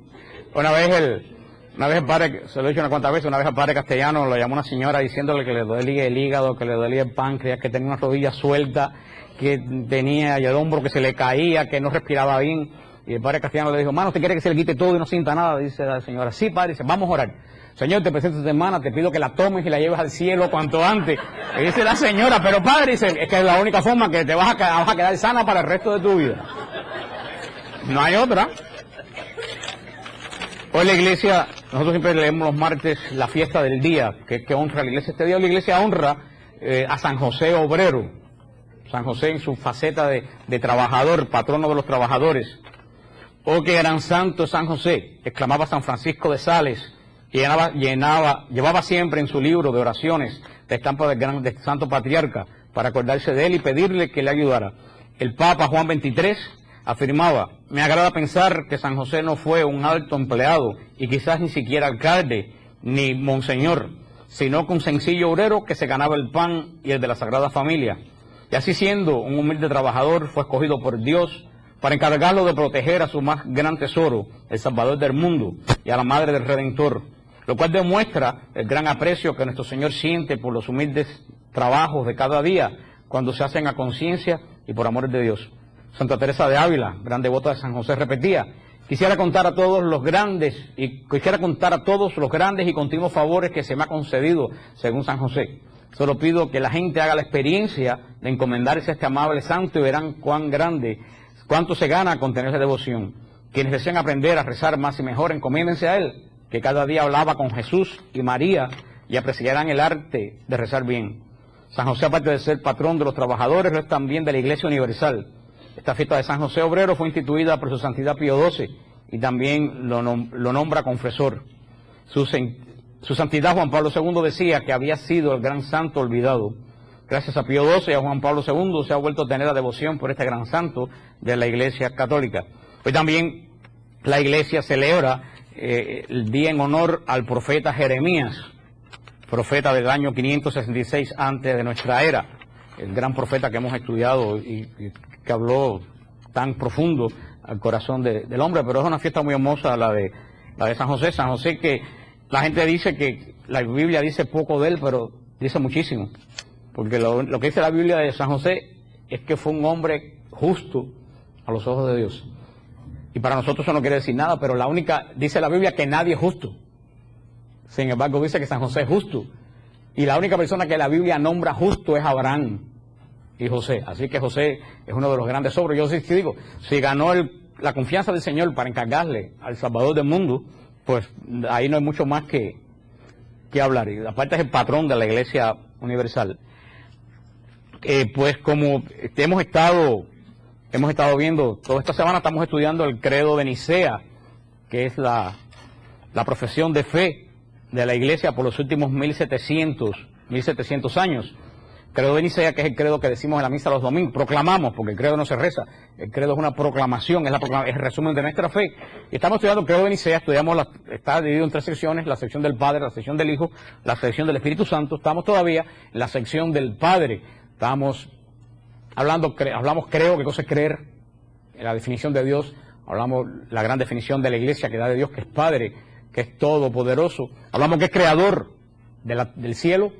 Una vez el padre, se lo he dicho unas cuantas veces, una vez el padre castellano lo llamó una señora diciéndole que le dolía el hígado, que le dolía el páncreas, que tenía una rodilla suelta, que tenía el hombro que se le caía, que no respiraba bien. Y el padre castellano le dijo, hermano, ¿usted quiere que se le quite todo y no sienta nada? Dice la señora, sí, padre, dice, vamos a orar. Señor, te presento a tu hermana, te pido que la tomes y la lleves al cielo cuanto antes. Y dice la señora, pero padre, dice, es que es la única forma que te vas a quedar sana para el resto de tu vida. No hay otra. Hoy la iglesia, nosotros siempre leemos los martes la fiesta del día, que honra a la iglesia. Este día la iglesia honra a San José Obrero. San José en su faceta de trabajador, patrono de los trabajadores. Oh, qué gran santo San José, exclamaba San Francisco de Sales. Llevaba siempre en su libro de oraciones la estampa del santo patriarca para acordarse de él y pedirle que le ayudara. El Papa Juan XXIII afirmaba, me agrada pensar que San José no fue un alto empleado y quizás ni siquiera alcalde ni monseñor, sino que un sencillo obrero que se ganaba el pan y el de la Sagrada Familia. Y así siendo un humilde trabajador fue escogido por Dios para encargarlo de proteger a su más gran tesoro, el Salvador del mundo y a la Madre del Redentor, lo cual demuestra el gran aprecio que nuestro Señor siente por los humildes trabajos de cada día, cuando se hacen a conciencia y por amor de Dios. Santa Teresa de Ávila, gran devota de San José, repetía: quisiera contar a todos los grandes y continuos favores que se me ha concedido según San José. Solo pido que la gente haga la experiencia de encomendarse a este amable santo y verán cuánto se gana con tenerse devoción. Quienes desean aprender a rezar más y mejor, encomiéndense a él, que cada día hablaba con Jesús y María, y apreciarán el arte de rezar bien. San José, aparte de ser patrón de los trabajadores, lo es también de la Iglesia Universal. Esta fiesta de San José Obrero fue instituida por su santidad Pío XII y también lo nombra confesor. Su santidad Juan Pablo II decía que había sido el gran santo olvidado. Gracias a Pío XII y a Juan Pablo II se ha vuelto a tener la devoción por este gran santo de la Iglesia Católica. Hoy también la Iglesia celebra el día en honor al profeta Jeremías, profeta del año 566 antes de nuestra era, el gran profeta que hemos estudiado y que habló tan profundo al corazón del hombre. Pero es una fiesta muy hermosa la de San José. San José, que la gente dice que la Biblia dice poco de él, pero dice muchísimo, porque lo que dice la Biblia de San José es que fue un hombre justo a los ojos de Dios. Y para nosotros eso no quiere decir nada, pero dice la Biblia que nadie es justo. Sin embargo, dice que San José es justo. Y la única persona que la Biblia nombra justo es Abraham y José. Así que José es uno de los grandes obreros. Yo sí digo, si ganó la confianza del Señor para encargarle al Salvador del mundo, pues ahí no hay mucho más que hablar. Y aparte es el patrón de la Iglesia Universal. Pues como hemos estado viendo, toda esta semana estamos estudiando el credo de Nicea, que es la profesión de fe de la Iglesia por los últimos 1700 años. Credo de Nicea, que es el credo que decimos en la misa los domingos, proclamamos, porque el credo no se reza, el credo es una proclamación, es el resumen de nuestra fe. Y estamos estudiando el credo de Nicea, está dividido en 3 secciones: la sección del Padre, la sección del Hijo, la sección del Espíritu Santo. Estamos todavía en la sección del Padre. Hablamos creo, qué cosa es creer, la definición de Dios, hablamos la gran definición de la Iglesia que da de Dios, que es Padre, que es todopoderoso. Hablamos que es creador del cielo,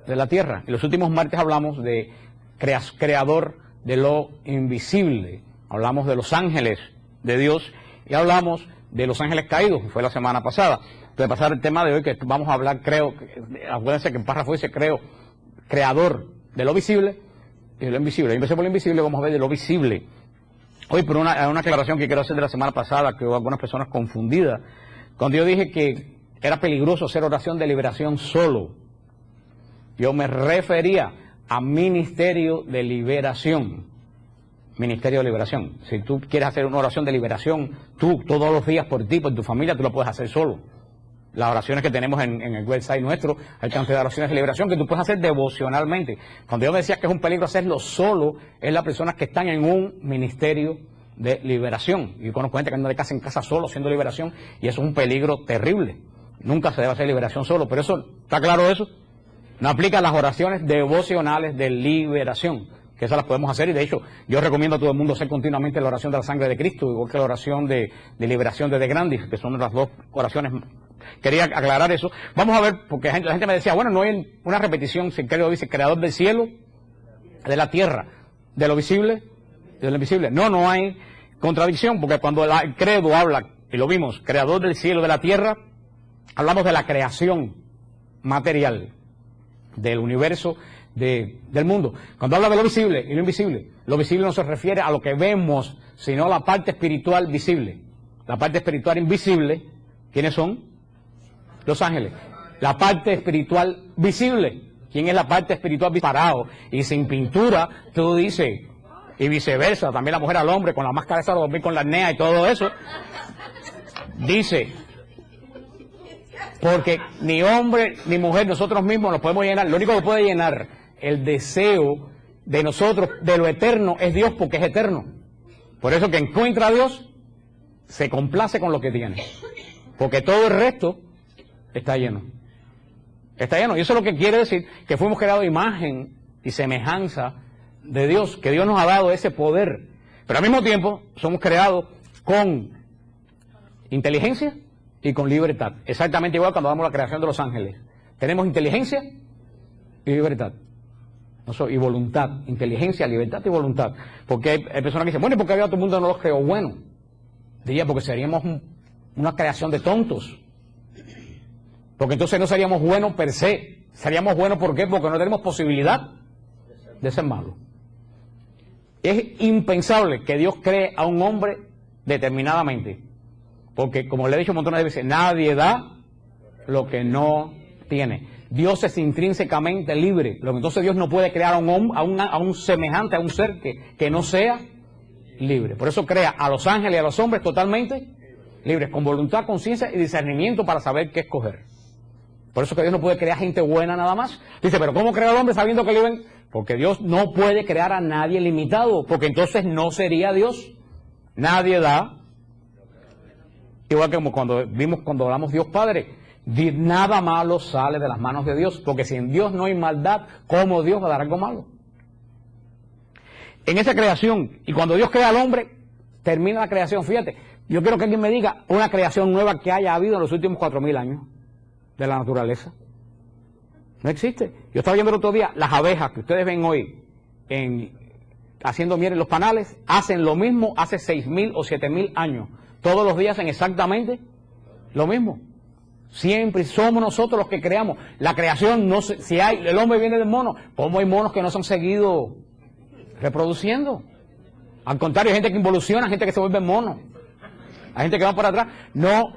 de la tierra. En los últimos martes hablamos de creador de lo invisible. Hablamos de los ángeles de Dios y hablamos de los ángeles caídos, fue la semana pasada. Entonces, pasar el tema de hoy, que vamos a hablar, acuérdense que el párrafo dice creador de lo visible y de lo invisible. Y empecé por lo invisible, vamos a ver de lo visible. Hoy, por una aclaración que quiero hacer de la semana pasada, que hubo algunas personas confundidas, cuando yo dije que era peligroso hacer oración de liberación solo, yo me refería a ministerio de liberación. Ministerio de liberación. Si tú quieres hacer una oración de liberación, tú todos los días por ti, por tu familia, tú lo puedes hacer solo. Las oraciones que tenemos en el website nuestro, hay cantidad de oraciones de liberación que tú puedes hacer devocionalmente. Cuando yo me decía que es un peligro hacerlo solo, es las personas que están en un ministerio de liberación. Y conozco gente que anda de casa en casa solo haciendo liberación, y eso es un peligro terrible. Nunca se debe hacer liberación solo, pero eso, ¿está claro eso? No aplica a las oraciones devocionales de liberación, que esas las podemos hacer, y de hecho yo recomiendo a todo el mundo hacer continuamente la oración de la sangre de Cristo, igual que la oración de liberación de Grandis, que son las dos oraciones. Quería aclarar eso. Vamos a ver, porque la gente me decía, bueno, no hay una repetición, si el credo dice creador del cielo, de la tierra, de lo visible, de lo invisible. No hay contradicción, porque cuando el credo habla, y lo vimos, creador del cielo, de la tierra, hablamos de la creación material del universo, del mundo. Cuando habla de lo visible y lo invisible no se refiere a lo que vemos, sino a la parte espiritual visible. La parte espiritual invisible, ¿quiénes son? Los ángeles. La parte espiritual visible, ¿quién es la parte espiritual parado y sin pintura? Tú dices, y viceversa, también la mujer al hombre con la máscara esa de dormir con la apnea y todo eso. Dice, porque ni hombre ni mujer, nosotros mismos nos podemos llenar. Lo único que puede llenar el deseo de nosotros, de lo eterno, es Dios, porque es eterno. Por eso que encuentra a Dios, se complace con lo que tiene. Porque todo el resto está lleno. Está lleno. Y eso es lo que quiere decir que fuimos creados a imagen y semejanza de Dios, que Dios nos ha dado ese poder. Pero al mismo tiempo somos creados con inteligencia y con libertad. Exactamente igual cuando damos la creación de los ángeles. Tenemos inteligencia y libertad. Y voluntad, inteligencia, libertad y voluntad. Porque hay personas que dicen, bueno, ¿y por qué Dios a todo el mundo no los creó? Bueno, diría porque seríamos una creación de tontos. Porque entonces no seríamos buenos per se. Seríamos buenos, ¿por qué? Porque no tenemos posibilidad de ser malos. Es impensable que Dios cree a un hombre determinadamente. Porque, como le he dicho un montón de veces, nadie da lo que no tiene. Dios es intrínsecamente libre. Entonces Dios no puede crear a un semejante, a un ser que no sea libre. Por eso crea a los ángeles y a los hombres totalmente libres, con voluntad, conciencia y discernimiento para saber qué escoger. Por eso que Dios no puede crear gente buena nada más. Dice, pero ¿cómo crea al hombre sabiendo que libre? Porque Dios no puede crear a nadie limitado, porque entonces no sería Dios. Nadie da. Igual que como cuando hablamos Dios Padre, nada malo sale de las manos de Dios, porque si en Dios no hay maldad, ¿cómo Dios va a dar algo malo? En esa creación, y cuando Dios crea al hombre, termina la creación. Fíjate, yo quiero que alguien me diga una creación nueva que haya habido en los últimos 4.000 años de la naturaleza. No existe. Yo estaba viendo el otro día, las abejas que ustedes ven hoy haciendo miel en los panales, hacen lo mismo hace 6.000 o 7.000 años. Todos los días hacen exactamente lo mismo. Siempre somos nosotros los que creamos. La creación, no sé, si el hombre viene del mono, ¿cómo hay monos que no se han seguido reproduciendo? Al contrario, hay gente que involuciona, gente que se vuelve mono. Hay gente que va para atrás. No.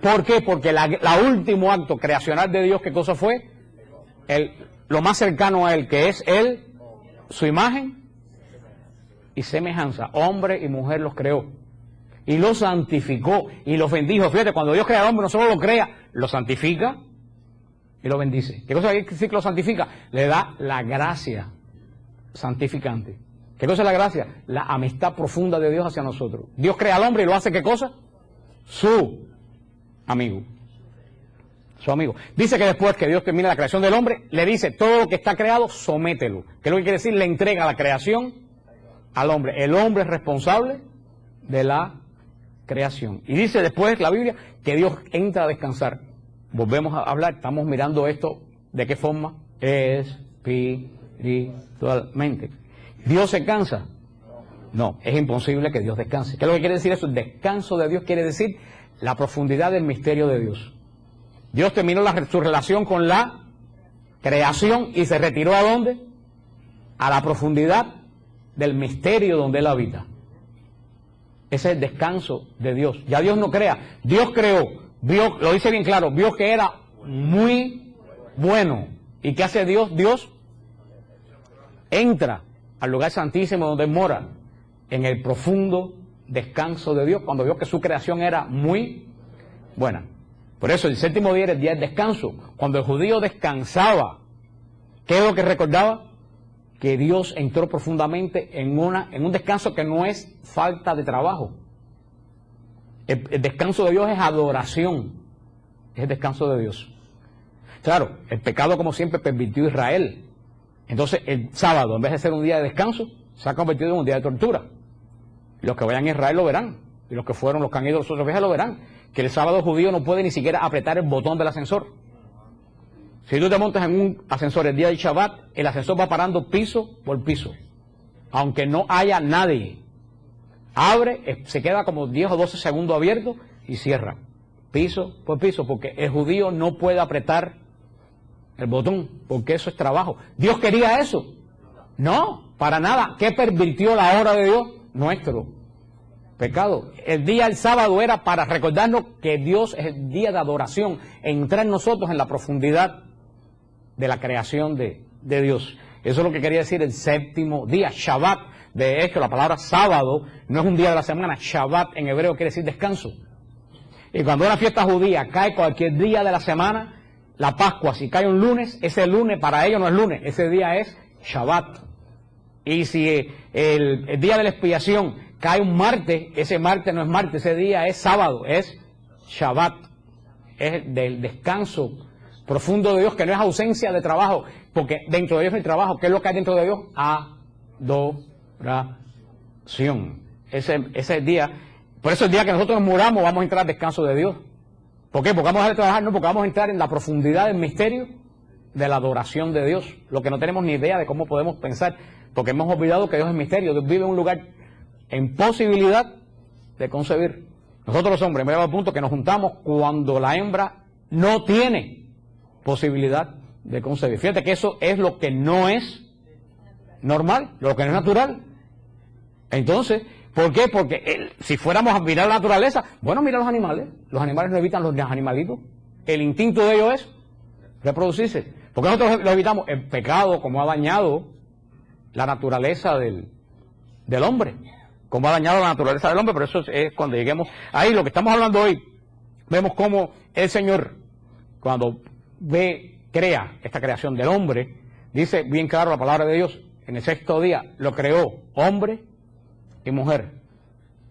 ¿Por qué? Porque la último acto creacional de Dios, ¿qué cosa fue? Lo más cercano a Él, que es Él, su imagen y semejanza. Hombre y mujer los creó. Y los santificó y los bendijo. Fíjate, cuando Dios crea al hombre, no solo lo crea, lo santifica y lo bendice. ¿Qué cosa quiere decir que lo santifica? Le da la gracia santificante. ¿Qué cosa es la gracia? La amistad profunda de Dios hacia nosotros. Dios crea al hombre y lo hace, ¿qué cosa? Su amigo. Su amigo. Dice que después que Dios termina la creación del hombre, le dice, todo lo que está creado, somételo. ¿Qué es lo que quiere decir? Le entrega la creación al hombre. El hombre es responsable de la creación. Y dice después la Biblia que Dios entra a descansar. Volvemos a hablar, estamos mirando esto, ¿de qué forma? Espiritualmente. ¿Dios se cansa? No, es imposible que Dios descanse. ¿Qué es lo que quiere decir eso? El descanso de Dios quiere decir la profundidad del misterio de Dios. Dios terminó su relación con la creación y se retiró ¿a dónde? A la profundidad del misterio donde Él habita. Ese es el descanso de Dios. Ya Dios no crea. Dios creó. Dios, lo dice bien claro, vio que era muy bueno. ¿Y qué hace Dios? Dios entra al lugar santísimo donde Él mora, en el profundo descanso de Dios, cuando vio que su creación era muy buena. Por eso el séptimo día era el día del descanso. Cuando el judío descansaba, ¿qué es lo que recordaba? Que Dios entró profundamente en un descanso que no es falta de trabajo. El descanso de Dios es adoración. Es el descanso de Dios. Claro, el pecado como siempre permitió Israel. Entonces el sábado, en vez de ser un día de descanso, se ha convertido en un día de tortura. Y los que vayan a Israel lo verán. Y los que han ido los otros viajes lo verán. Que el sábado judío no puede ni siquiera apretar el botón del ascensor. Si tú te montas en un ascensor el día del Shabbat, el ascensor va parando piso por piso. Aunque no haya nadie. Abre, se queda como 10 o 12 segundos abierto y cierra. Piso por piso, porque el judío no puede apretar el botón, porque eso es trabajo. ¿Dios quería eso? No, para nada. ¿Qué pervirtió la hora de Dios? Nuestro pecado. El día del sábado era para recordarnos que Dios es el día de adoración, entrar nosotros en la profundidad de la creación de Dios. Eso es lo que quería decir el séptimo día, Shabbat. De hecho, la palabra sábado no es un día de la semana. Shabbat en hebreo quiere decir descanso. Y cuando una fiesta judía cae cualquier día de la semana, la Pascua, si cae un lunes, ese lunes para ellos no es lunes, ese día es Shabbat. Y si el día de la expiación cae un martes, ese martes no es martes, ese día es sábado, es Shabbat. Es del descanso profundo de Dios, que no es ausencia de trabajo, porque dentro de Dios no hay trabajo. ¿Qué es lo que hay dentro de Dios? Adoración. Ese es el día. Por eso el día que nosotros nos muramos vamos a entrar al descanso de Dios. ¿Por qué? Porque vamos a dejar de trabajar, no, porque vamos a entrar en la profundidad del misterio de la adoración de Dios, lo que no tenemos ni idea de cómo podemos pensar, porque hemos olvidado que Dios es misterio. Dios vive en un lugar en posibilidad de concebir. Nosotros los hombres, me lleva al punto que nos juntamos cuando la hembra no tiene posibilidad de concebir. Fíjate que eso es lo que no es normal, lo que no es natural. Entonces, ¿por qué? Porque si fuéramos a mirar la naturaleza, bueno, mira los animales no evitan los animalitos, el instinto de ellos es reproducirse. ¿Por qué nosotros lo evitamos? El pecado, como ha dañado la naturaleza del hombre, como ha dañado la naturaleza del hombre, pero eso es cuando lleguemos ahí. Lo que estamos hablando hoy, vemos cómo el Señor, cuando crea esta creación del hombre, dice bien claro la palabra de Dios, en el sexto día lo creó hombre y mujer,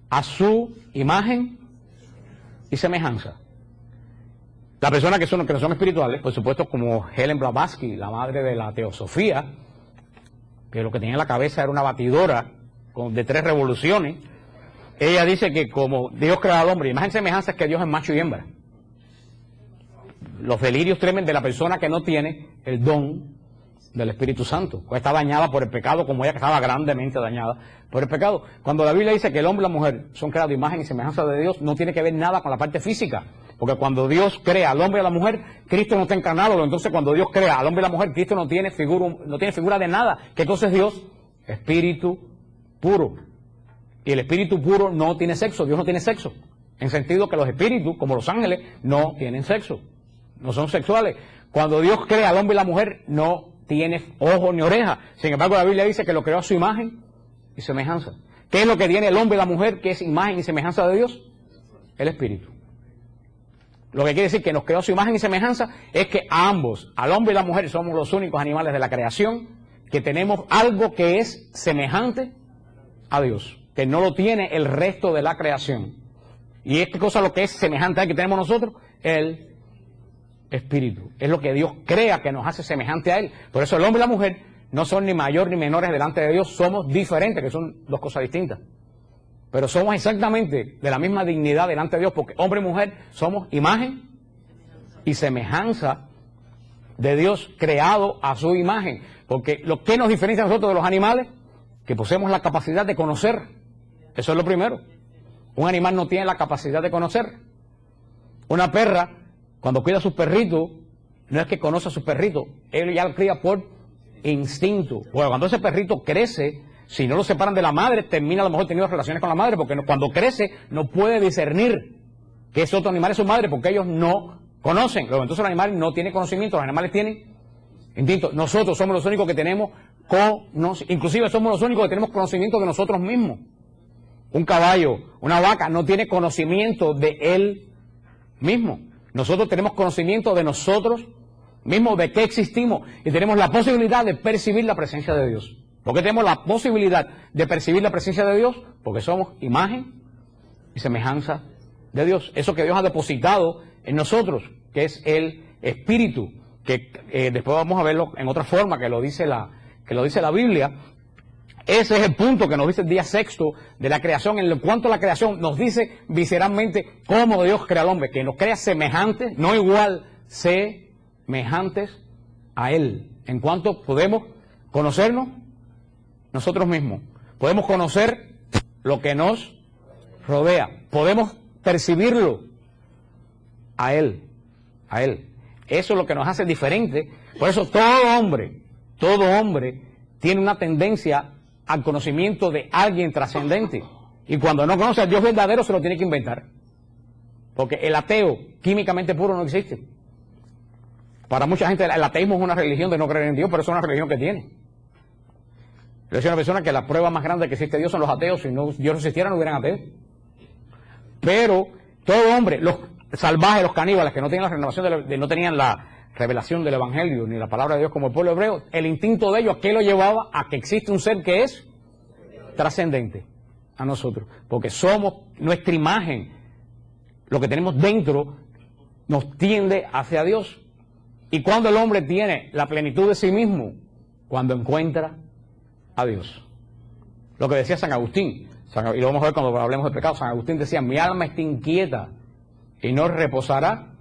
a su imagen y semejanza. Las personas que no son espirituales, por supuesto, como Helen Blavatsky, la madre de la teosofía, que lo que tenía en la cabeza era una batidora de 3 revoluciones, ella dice que como Dios creó al hombre, imagen y semejanza es que Dios es macho y hembra. Los delirios tremendos de la persona que no tiene el don del Espíritu Santo, que está dañada por el pecado, como ella que estaba grandemente dañada por el pecado. Cuando la Biblia dice que el hombre y la mujer son creados de imagen y semejanza de Dios, no tiene que ver nada con la parte física, porque cuando Dios crea al hombre y a la mujer, Cristo no está encarnado. Entonces cuando Dios crea al hombre y a la mujer, Cristo no tiene figura de nada. ¿Qué entonces es Dios? Espíritu puro. Y el espíritu puro no tiene sexo. Dios no tiene sexo, en sentido que los espíritus, como los ángeles, no tienen sexo, no son sexuales. Cuando Dios crea al hombre y la mujer, no tiene ojo ni oreja. Sin embargo, la Biblia dice que lo creó a su imagen y semejanza. ¿Qué es lo que tiene el hombre y la mujer, que es imagen y semejanza de Dios? El espíritu. Lo que quiere decir que nos creó a su imagen y semejanza es que a ambos, al hombre y la mujer, somos los únicos animales de la creación que tenemos algo que es semejante a Dios, que no lo tiene el resto de la creación. ¿Y es qué cosa lo que es semejante a él que tenemos nosotros? El espíritu. Es lo que Dios crea que nos hace semejante a él. Por eso el hombre y la mujer no son ni mayores ni menores delante de Dios, somos diferentes, que son dos cosas distintas. Pero somos exactamente de la misma dignidad delante de Dios, porque hombre y mujer somos imagen y semejanza de Dios, creado a su imagen. Porque lo que nos diferencia a nosotros de los animales, que poseemos la capacidad de conocer. Eso es lo primero. Un animal no tiene la capacidad de conocer. Una perra, cuando cuida a sus perritos, no es que conoce a sus perritos, él ya lo cría por instinto. Bueno, cuando ese perrito crece, si no lo separan de la madre, termina a lo mejor teniendo relaciones con la madre, porque cuando crece no puede discernir que ese otro animal es su madre, porque ellos no conocen. Luego, entonces el animal no tiene conocimiento, los animales tienen instinto. Nosotros somos los únicos que tenemos inclusive somos los únicos que tenemos conocimiento de nosotros mismos. Un caballo, una vaca no tiene conocimiento de él mismo. Nosotros tenemos conocimiento de nosotros mismos, de qué existimos, y tenemos la posibilidad de percibir la presencia de Dios. ¿Por qué tenemos la posibilidad de percibir la presencia de Dios? Porque somos imagen y semejanza de Dios. Eso que Dios ha depositado en nosotros, que es el Espíritu, que después vamos a verlo en otra forma, que lo dice la Biblia. Ese es el punto que nos dice el día sexto de la creación. En cuanto a la creación, nos dice visceralmente cómo Dios crea al hombre, que nos crea semejantes, no igual, semejantes a Él. En cuanto podemos conocernos nosotros mismos, podemos conocer lo que nos rodea, podemos percibirlo a Él, a Él. Eso es lo que nos hace diferente. Por eso todo hombre tiene una tendencia al conocimiento de alguien trascendente. Y cuando no conoce al Dios verdadero, se lo tiene que inventar. Porque el ateo, químicamente puro, no existe. Para mucha gente el ateísmo es una religión de no creer en Dios, pero es una religión que tiene. Yo soy una persona que la prueba más grande que existe Dios son los ateos. Si no, Dios no existiera, no hubieran ateos. Pero todo hombre, los salvajes, los caníbales, que no tenían la renovación no tenían la revelación del Evangelio, ni la palabra de Dios como el pueblo hebreo, el instinto de ellos, ¿a qué lo llevaba? A que existe un ser que es trascendente a nosotros. Porque somos nuestra imagen, lo que tenemos dentro nos tiende hacia Dios. Y cuando el hombre tiene la plenitud de sí mismo, cuando encuentra a Dios. Lo que decía San Agustín, y lo vamos a ver cuando hablemos de pecado. San Agustín decía: mi alma está inquieta y no reposará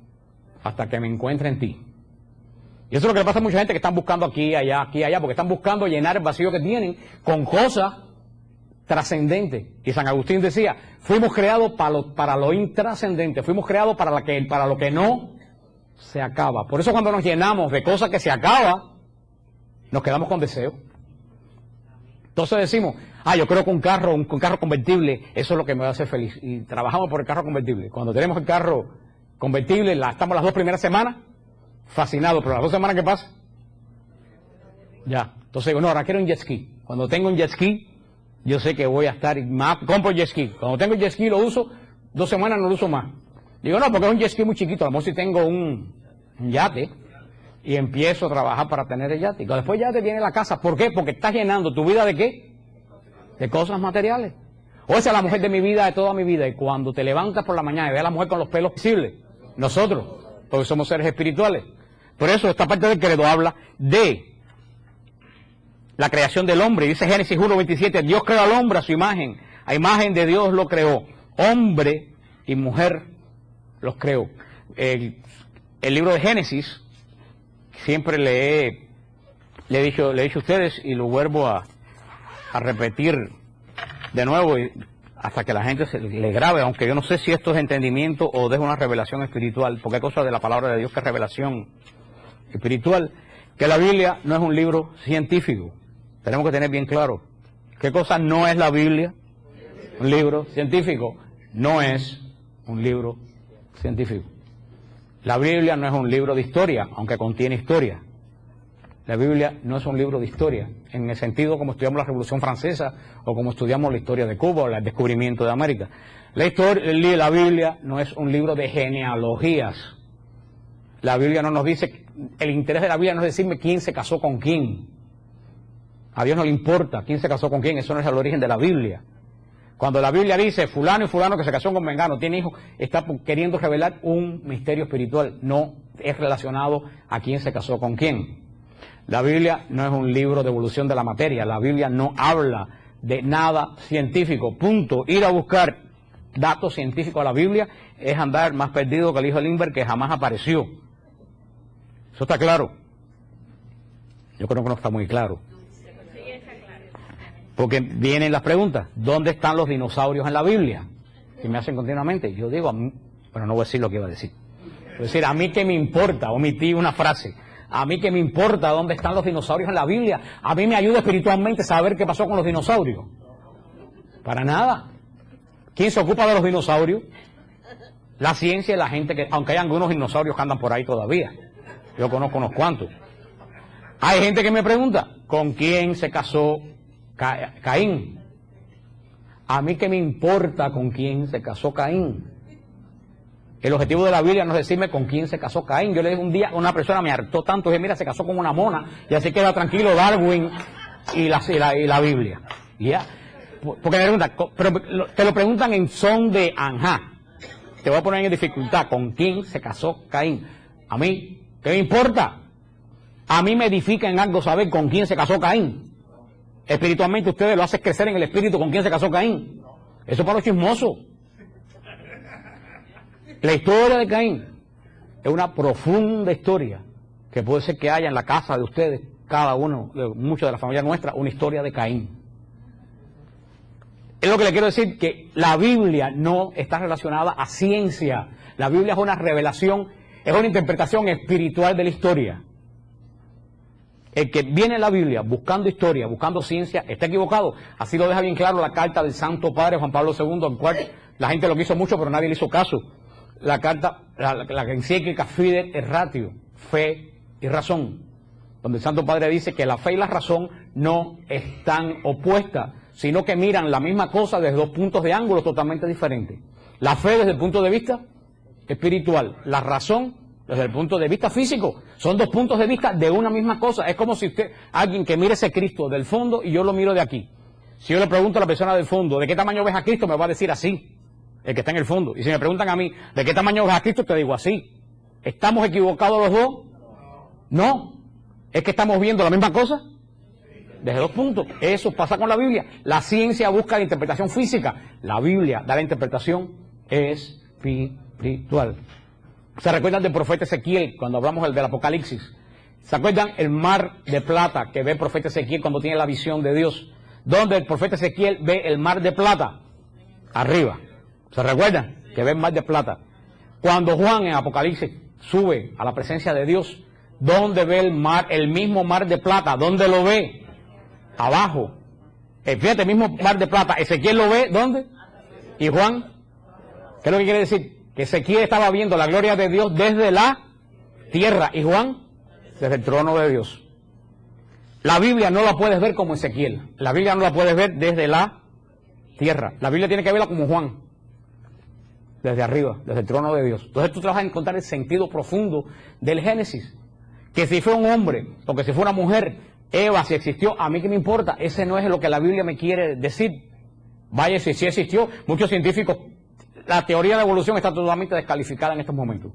hasta que me encuentre en ti. Y eso es lo que le pasa a mucha gente que están buscando aquí, allá, porque están buscando llenar el vacío que tienen con cosas trascendentes. Y San Agustín decía, fuimos creados para lo intrascendente, fuimos creados para lo que no se acaba. Por eso cuando nos llenamos de cosas que se acaban, nos quedamos con deseos. Entonces decimos, yo creo que un carro convertible, eso es lo que me va a hacer feliz. Y trabajamos por el carro convertible. Cuando tenemos el carro convertible, estamos las 2 primeras semanas fascinados, pero las 2 semanas que pasan, ya. Entonces digo, no, ahora quiero un jet ski. Cuando tengo un jet ski, yo sé que voy a estar, compro el jet ski. Cuando tengo el jet ski lo uso, 2 semanas no lo uso más. Digo, no, porque es un jet ski muy chiquito, a lo mejor si tengo un yate, y empiezo a trabajar para tener el yate. Y después ya te viene la casa. ¿Por qué? Porque estás llenando tu vida de ¿qué? De cosas materiales. O esa es la mujer de mi vida, de toda mi vida. Y cuando te levantas por la mañana y ves a la mujer con los pelos visibles, nosotros, porque somos seres espirituales. Por eso esta parte del credo habla de la creación del hombre. Dice Génesis 1:27, Dios creó al hombre a su imagen. A imagen de Dios lo creó. Hombre y mujer los creó. El libro de Génesis, siempre le he dicho a ustedes y lo vuelvo a repetir de nuevo hasta que la gente se le grabe, aunque yo no sé si esto es entendimiento o es una revelación espiritual, porque hay cosas de la palabra de Dios que es revelación espiritual, que la Biblia no es un libro científico. Tenemos que tener bien claro qué cosa no es la Biblia. Un libro científico no es un libro científico. La Biblia no es un libro de historia, aunque contiene historia. La Biblia no es un libro de historia, en el sentido como estudiamos la Revolución Francesa o como estudiamos la historia de Cuba o el descubrimiento de América. La Biblia no es un libro de genealogías. La Biblia no nos dice, el interés de la Biblia no es decirme quién se casó con quién. A Dios no le importa quién se casó con quién, eso no es el origen de la Biblia. Cuando la Biblia dice fulano y fulano que se casó con mengano, tiene hijos, está queriendo revelar un misterio espiritual, no es relacionado a quién se casó con quién. La Biblia no es un libro de evolución de la materia, la Biblia no habla de nada científico, punto. Ir a buscar datos científicos a la Biblia es andar más perdido que el hijo de Lindbergh, que jamás apareció. Eso está claro. Yo creo que no está muy claro. Porque vienen las preguntas, ¿dónde están los dinosaurios en la Biblia? Que me hacen continuamente. Yo digo, bueno, no voy a decir lo que iba a decir. Voy a decir, a mí qué me importa, omití una frase. A mí qué me importa dónde están los dinosaurios en la Biblia. A mí me ayuda espiritualmente saber qué pasó con los dinosaurios. Para nada. ¿Quién se ocupa de los dinosaurios? La ciencia y la gente que, aunque hay algunos dinosaurios que andan por ahí todavía. Yo conozco unos cuantos. Hay gente que me pregunta, ¿con quién se casó Caín? A mí qué me importa con quién se casó Caín. El objetivo de la Biblia no es decirme con quién se casó Caín. Yo le dije un día a una persona, me hartó tanto, dije, mira, se casó con una mona, y así queda tranquilo Darwin y la Biblia. ¿Ya? Porque me preguntan, pero te lo preguntan en son de anjá. Te voy a poner en dificultad, ¿con quién se casó Caín? A mí, ¿qué me importa? A mí me edifica en algo saber con quién se casó Caín. Espiritualmente ustedes lo hacen crecer en el espíritu con quién se casó Caín. Eso para los chismosos. La historia de Caín es una profunda historia que puede ser que haya en la casa de ustedes, cada uno, muchos de la familia nuestra, una historia de Caín. Es lo que le quiero decir, que la Biblia no está relacionada a ciencia. La Biblia es una revelación, es una interpretación espiritual de la historia. El que viene en la Biblia buscando historia, buscando ciencia, está equivocado. Así lo deja bien claro la carta del Santo Padre Juan Pablo II, en cual la gente lo quiso mucho, pero nadie le hizo caso. La carta, la encíclica Fides et Ratio, fe y razón, donde el Santo Padre dice que la fe y la razón no están opuestas, sino que miran la misma cosa desde 2 puntos de ángulo totalmente diferentes. La fe desde el punto de vista espiritual, la razón desde el punto de vista físico. Son 2 puntos de vista de una misma cosa. Es como si alguien que mire ese Cristo del fondo y yo lo miro de aquí. Si yo le pregunto a la persona del fondo, ¿de qué tamaño ves a Cristo? Me va a decir así, el que está en el fondo. Y si me preguntan a mí, ¿de qué tamaño ves a Cristo? Te digo así. ¿Estamos equivocados los dos? No. ¿Es que estamos viendo la misma cosa? Desde 2 puntos. Eso pasa con la Biblia. La ciencia busca la interpretación física. La Biblia da la interpretación espiritual. ¿Se recuerdan del profeta Ezequiel cuando hablamos del Apocalipsis? ¿Se acuerdan? El mar de plata que ve el profeta Ezequiel cuando tiene la visión de Dios. ¿Dónde el profeta Ezequiel ve el mar de plata? Arriba. ¿Se recuerdan? Que ve el mar de plata. Cuando Juan en Apocalipsis sube a la presencia de Dios, ¿dónde ve el mar, el mismo mar de plata? ¿Dónde lo ve? Abajo. Fíjate, el mismo mar de plata. Ezequiel lo ve, ¿dónde? ¿Y Juan? ¿Qué es lo que quiere decir? Que Ezequiel estaba viendo la gloria de Dios desde la tierra. ¿Y Juan? Desde el trono de Dios. La Biblia no la puedes ver como Ezequiel. La Biblia no la puedes ver desde la tierra. La Biblia tiene que verla como Juan. Desde arriba, desde el trono de Dios. Entonces tú te vas a encontrar el sentido profundo del Génesis. Que si fue un hombre, o que si fue una mujer, Eva, si existió, a mí qué me importa. Ese no es lo que la Biblia me quiere decir. Vaya, si sí existió. Muchos científicos, la teoría de la evolución está totalmente descalificada en estos momentos.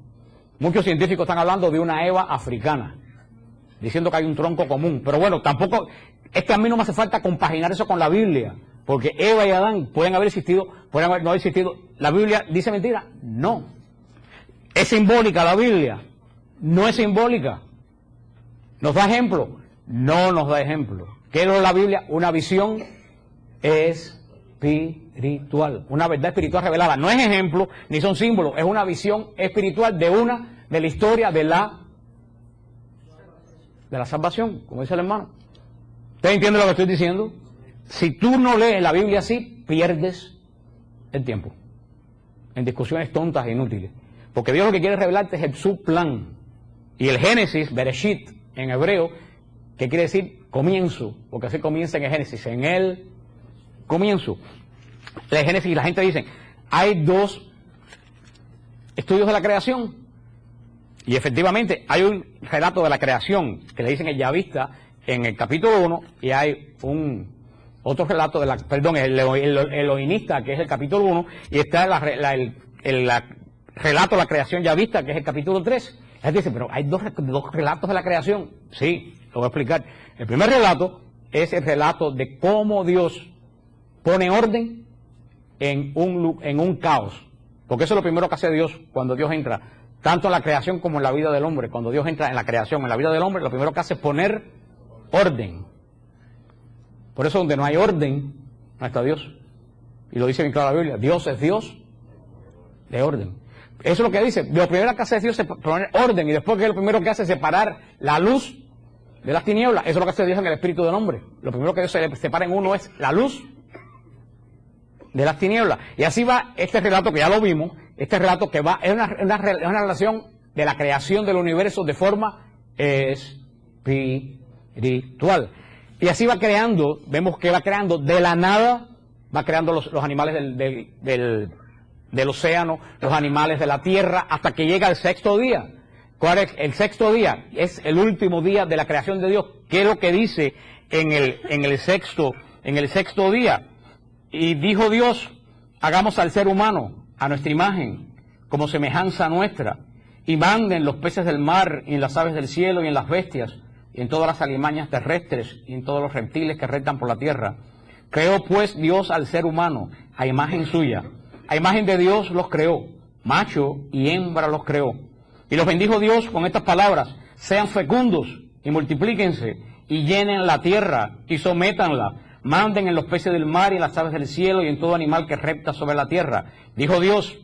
Muchos científicos están hablando de una Eva africana, diciendo que hay un tronco común. Pero bueno, tampoco, es que a mí no me hace falta compaginar eso con la Biblia, porque Eva y Adán pueden haber existido, pueden haber no haber existido. ¿La Biblia dice mentira? No. ¿Es simbólica la Biblia? No es simbólica. ¿Nos da ejemplo? No nos da ejemplo. ¿Qué es lo de la Biblia? Una visión espiritual, una verdad espiritual revelada. No es ejemplo, ni son símbolos, es una visión espiritual de la historia de la salvación, como dice el hermano. ¿Usted entiende lo que estoy diciendo? Si tú no lees la Biblia así, pierdes el tiempo en discusiones tontas e inútiles. Porque Dios lo que quiere revelarte es su plan. Y el Génesis, Bereshit, en hebreo, ¿qué quiere decir? Comienzo, porque así comienza en el Génesis, en el comienzo. El Génesis, y la gente dice, hay dos estudios de la creación. Y efectivamente, hay un relato de la creación, que le dicen el Yavista, en el capítulo 1, y hay otro relato el elohinista, que es el capítulo 1, y está el relato de la creación Yavista, que es el capítulo 3. Él dice, pero hay dos relatos de la creación. Sí, lo voy a explicar. El primer relato es el relato de cómo Dios pone orden en un caos. Porque eso es lo primero que hace Dios cuando Dios entra, tanto en la creación como en la vida del hombre. Cuando Dios entra en la creación, en la vida del hombre, lo primero que hace es poner orden. Por eso donde no hay orden, no está Dios. Y lo dice bien claro la Biblia, Dios es Dios de orden. Eso es lo que dice, lo primero que hace Dios es poner orden, y después que lo primero que hace es separar la luz de las tinieblas. Eso es lo que hace Dios en el espíritu del hombre. Lo primero que Dios se separa en uno es la luz de las tinieblas. Y así va este relato que ya lo vimos, este relato que va, es una relación de la creación del universo de forma espiritual. Y así va creando, vemos que va creando de la nada, va creando los animales del océano, los animales de la tierra, hasta que llega el sexto día. ¿Cuál es el sexto día? Es el último día de la creación de Dios. ¿Qué es lo que dice en el sexto día? Y dijo Dios, hagamos al ser humano a nuestra imagen, como semejanza nuestra, y manden los peces del mar, y en las aves del cielo, y en las bestias, y en todas las alimañas terrestres, y en todos los reptiles que rectan por la tierra. Creó pues Dios al ser humano, a imagen suya. A imagen de Dios los creó, macho y hembra los creó. Y los bendijo Dios con estas palabras, sean fecundos y multiplíquense, y llenen la tierra, y sométanla, manden en los peces del mar y en las aves del cielo, y en todo animal que repta sobre la tierra. Dijo Dios,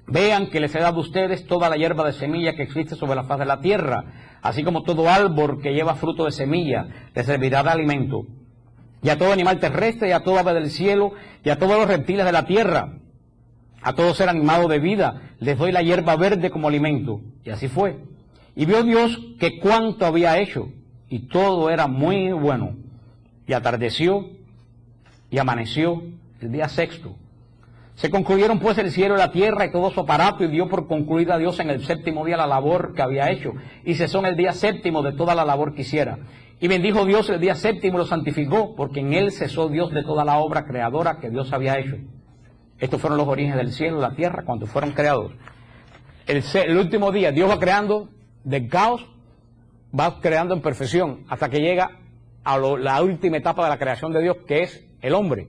vean que les he dado a ustedes toda la hierba de semilla que existe sobre la faz de la tierra, así como todo árbol que lleva fruto de semilla, les servirá de alimento. Y a todo animal terrestre, y a toda ave del cielo, y a todos los reptiles de la tierra, a todo ser animado de vida, les doy la hierba verde como alimento. Y así fue. Y vio Dios que cuanto había hecho, y todo era muy bueno. Y atardeció, y amaneció el día sexto. Se concluyeron pues el cielo y la tierra y todo su aparato, y dio por concluida Dios en el séptimo día la labor que había hecho. Y cesó en el día séptimo de toda la labor que hiciera. Y bendijo Dios el día séptimo y lo santificó, porque en él cesó Dios de toda la obra creadora que Dios había hecho. Estos fueron los orígenes del cielo y la tierra cuando fueron creados. El último día Dios va creando del caos, va creando en perfección, hasta que llega a la última etapa de la creación de Dios, que es el hombre.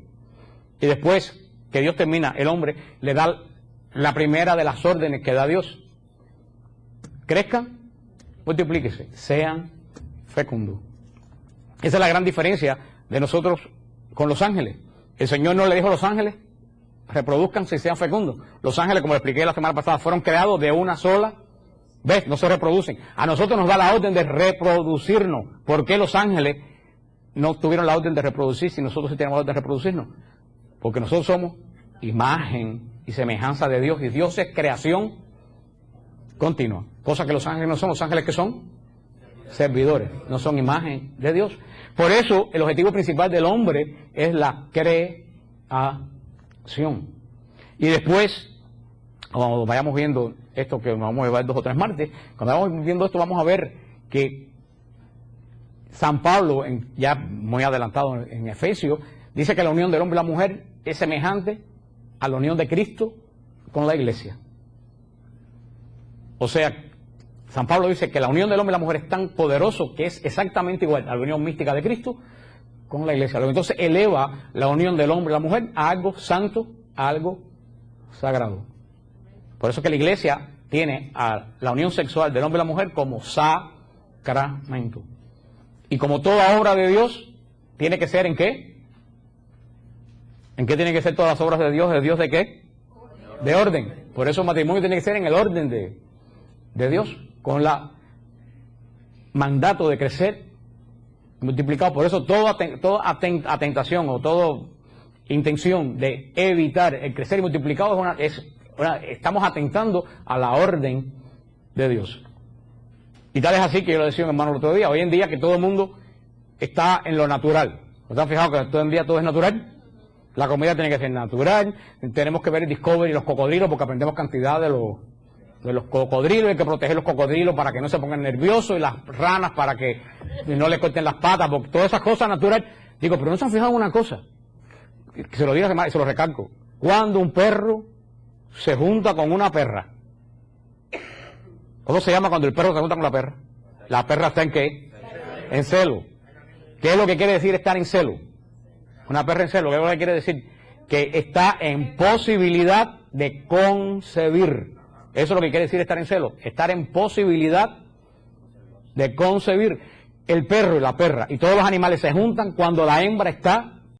Y después que Dios termina, el hombre le da la primera de las órdenes que da Dios. Crezcan, multiplíquense, sean fecundo. Esa es la gran diferencia de nosotros con los ángeles. El Señor no le dijo a los ángeles, reproduzcanse y sean fecundos. Los ángeles, como le expliqué la semana pasada, fueron creados de una sola vez, no se reproducen. A nosotros nos da la orden de reproducirnos. ¿Por qué los ángeles no tuvieron la orden de reproducirse y nosotros sí tenemos la orden de reproducirnos? Porque nosotros somos imagen y semejanza de Dios, y Dios es creación continua, cosa que los ángeles no son. Los ángeles, que son servidores, no son imagen de Dios. Por eso el objetivo principal del hombre es la creación. Y después, cuando vayamos viendo esto, que nos vamos a llevar 2 o 3 martes, cuando vayamos viendo esto vamos a ver que San Pablo, ya muy adelantado en Efesios, dice que la unión del hombre y la mujer es semejante a la unión de Cristo con la iglesia. O sea, San Pablo dice que la unión del hombre y la mujer es tan poderoso que es exactamente igual a la unión mística de Cristo con la iglesia. Entonces eleva la unión del hombre y la mujer a algo santo, a algo sagrado. Por eso que la iglesia tiene a la unión sexual del hombre y la mujer como sacramento. Y como toda obra de Dios, tiene que ser ¿en qué? ¿En qué tienen que ser todas las obras de Dios? ¿De Dios de qué? De orden. Por eso el matrimonio tiene que ser en el orden de Dios, con la mandato de crecer multiplicado. Por eso toda tentación o toda intención de evitar el crecer y multiplicado estamos atentando a la orden de Dios. Y tal es así que yo lo decía a mi hermano el otro día, hoy en día que todo el mundo está en lo natural. ¿No se han fijado que todo el día todo es natural? La comida tiene que ser natural, tenemos que ver el Discovery y los cocodrilos porque aprendemos cantidad de los cocodrilos, hay que proteger los cocodrilos para que no se pongan nerviosos, y las ranas para que no le corten las patas, porque todas esas cosas naturales. Digo, pero no se han fijado en una cosa, que se lo diga y se lo recalco. Cuando un perro se junta con una perra, ¿cómo se llama cuando el perro se junta con la perra? La perra está ¿en qué? En celo. ¿Qué es lo que quiere decir estar en celo? Una perra en celo, ¿qué es lo que quiere decir? Que está en posibilidad de concebir. Eso es lo que quiere decir estar en celo, estar en posibilidad de concebir. El perro y la perra y todos los animales se juntan cuando la hembra está